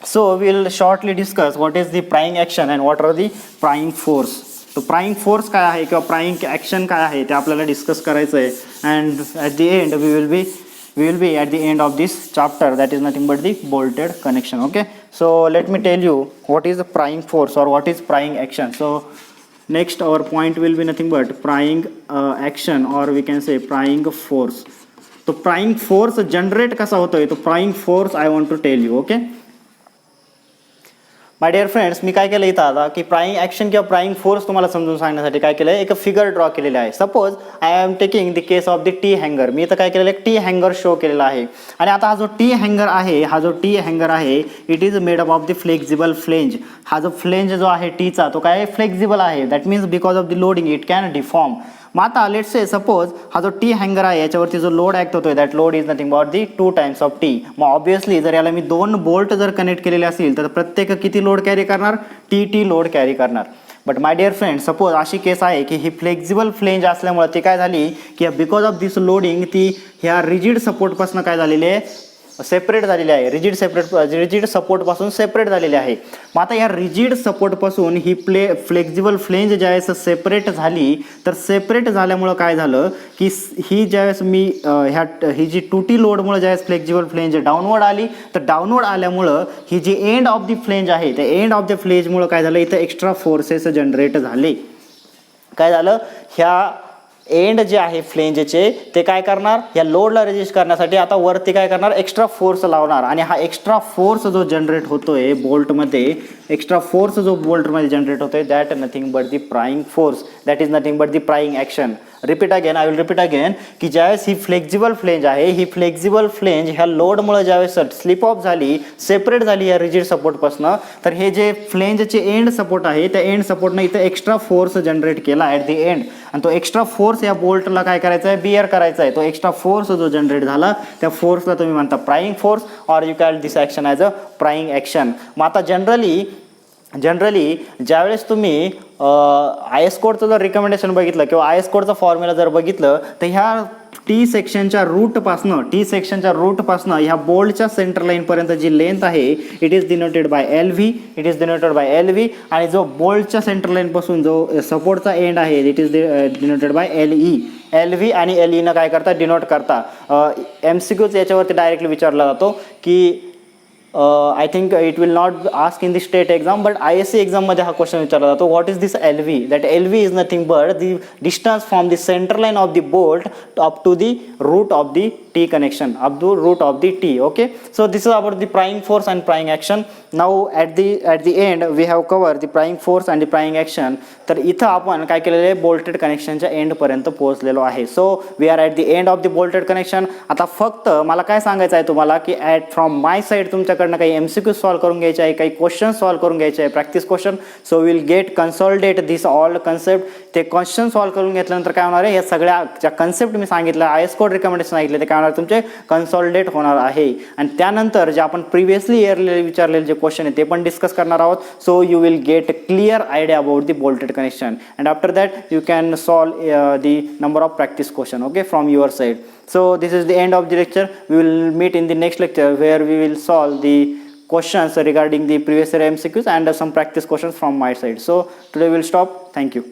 so we will shortly discuss what is the prying action and what are the prying force. तो prying force काय आहे किंवा prying action काय आहे ते आपल्याला discuss करायचं आहे. And at the end we will be we will be at the end of this chapter, that is nothing but the bolted connection. Okay, so let me tell you what is the prying force or what is prying action. So next our point will be nothing but prying action, or we can say prying force. तो prying force generate कसा होतोय, तो prying force I want to tell you. Okay my dear friends, मी काय केलं इथं आता की प्राइंग ॲक्शन किंवा प्राइंग फोर्स तुम्हाला समजून सांगण्यासाठी काय केलं, एक फिगर ड्रॉ केलेली आहे. Suppose I am taking the case of the T हँगर. मी इथं काय केलेलं, एक टी हँगर शो केलेला आहे. आणि आता हा जो टी हँगर आहे, हा जो टी हँगर आहे, it is made up of the flexible flange. हा जो फ्लेंज जो आहे टीचा, तो काय फ्लेक्झिबल आहे. That means because of the loading it can deform. मग आता लेट्स से सपोज हा जो टी हँगर आहे, याच्यावरती जो लोड ॲक्ट होतोय, that load is nothing but the 2 times of T. मग ऑब्विसली जर याला मी 2 बोल्ट जर कनेक्ट केलेले असतील तर प्रत्येक किती लोड कॅरी करणार, टी लोड कॅरी करणार. But my dear friend, suppose अशी केस आहे की ही फ्लेक्झिबल फ्लेंज असल्यामुळे ती काय झाली की बिकॉज ऑफ दिस लोडिंग ती ह्या रिजिड सपोर्टपासून काय झालेली आहे, सेपरेट झालेली आहे. रिजिड सपोर्टपासून सेपरेट झालेली आहे. मग आता या रिजिड सपोर्टपासून ही फ्लेक्झिबल फ्लेंज ज्यावेळेस सेपरेट झाली, तर सेपरेट झाल्यामुळं काय झालं की ही ज्यावेळेस मी ही जी 2T लोडमुळे ज्यावेळेस फ्लेक्झिबल फ्लेंज डाऊनवर्ड आली, तर डाऊनवर्ड आल्यामुळं ही जी एंड ऑफ द फ्लेंज आहे, त्या एंड ऑफ द फ्लेंजमुळं काय झालं, इथं एक्स्ट्रा फोर्सेस जनरेट झाले. काय झालं, ह्या एंड जे आहे फ्लेंजचे ते काय करणार, या लोडला रेजिस्ट करण्यासाठी आता वरती काय करणार, एक्स्ट्रा फोर्स लावणार. आणि हा एक्स्ट्रा फोर्स जो जनरेट होतोय बोल्टमध्ये, एक्स्ट्रा फोर्स जो बोल्टमध्ये जनरेट होतोय, that nothing but the prying force, that is nothing but the prying action. Repeat again, I will repeat again, की ज्यावेळेस ही फ्लेक्झिबल फ्लेंज आहे, ही फ्लेक्झिबल फ्लेंज ह्या लोडमुळे ज्यावेळेस स्लिप ऑफ झाली, सेपरेट झाली या रिजिड सपोर्टपासून, तर हे जे फ्लेंजचे एंड सपोर्ट आहे, त्या एंड सपोर्टनं इथं एक्स्ट्रा फोर्स जनरेट केला ॲट दी एंड. आणि तो एक्स्ट्रा फोर्स या बोल्टला काय करायचा आहे, बिअर करायचा आहे. तो एक्स्ट्रा फोर्स जो जनरेट झाला, त्या फोर्सला तुम्ही म्हणता prying force, or you call this action as a prying action. मग आता जनरली ज्यावेळेस तुम्ही आय एस कोडचं जर रिकमेंडेशन बघितलं किंवा आय एस कोडचं फॉर्म्युला जर बघितलं, तर ह्या टी सेक्शनच्या रूटपासनं ह्या बोल्टच्या सेंटर लाईनपर्यंत जी लेंथ आहे, it is denoted by L V. आणि जो बोल्टच्या सेंटर लाईनपासून जो सपोर्टचा एंड आहे, it is denoted by L V. आणि एल ईनं काय करता, डिनोट करता. MCQच याच्यावरती डायरेक्टली विचारला जातो की I think it will not ask in the state exam, but ISC एक्झाममध्ये हा क्वेश्चन विचारला जातो, what is this L V. That L V is nothing but the distance from the centre line of the bolt up to the root of the T connection, up to root of the T. Okay, so this is about the prying force and prying action. Now at the end we have covered the prying force and the prying action. तर इथं आपण काय केलेलं आहे, bolted कनेक्शनच्या end पर्यंत पोहोचलेलो आहे. So we are at the end of the bolted connection. आता फक्त मला काय सांगायचं आहे तुम्हाला की फ्रॉम माय साईड तुमच्याकडनं काही MCQ सॉल्व करून घ्यायचे आहे, काही क्वेश्चन सॉल्व करून घ्यायचे आहे, practice question. So will get consolidate this all concept. ते क्वेश्चन सॉल्व करून घेतल्यानंतर काय होणार आहे, या सगळ्या ज्या कन्सेप्ट मी सांगितलं, IS कोड रिकमेंडेशन सांगितले, ते काय होणार, तुमचे कन्सॉलिडेट होणार आहे. आणि त्यानंतर जे आपण प्रिव्हियसली इयरली विचारलेले जे क्वेश्चन आहे ते पण डिस्कस करणार आहोत. So you will gate clear idea about the bolted connection, and after that you can solve the number of practice question, okay, from your side. So this is the end of the lecture. We will meet in the next lecture where we will solve the questions regarding the previous year MCQs and some practice questions from my side. So today we will stop. Thank you.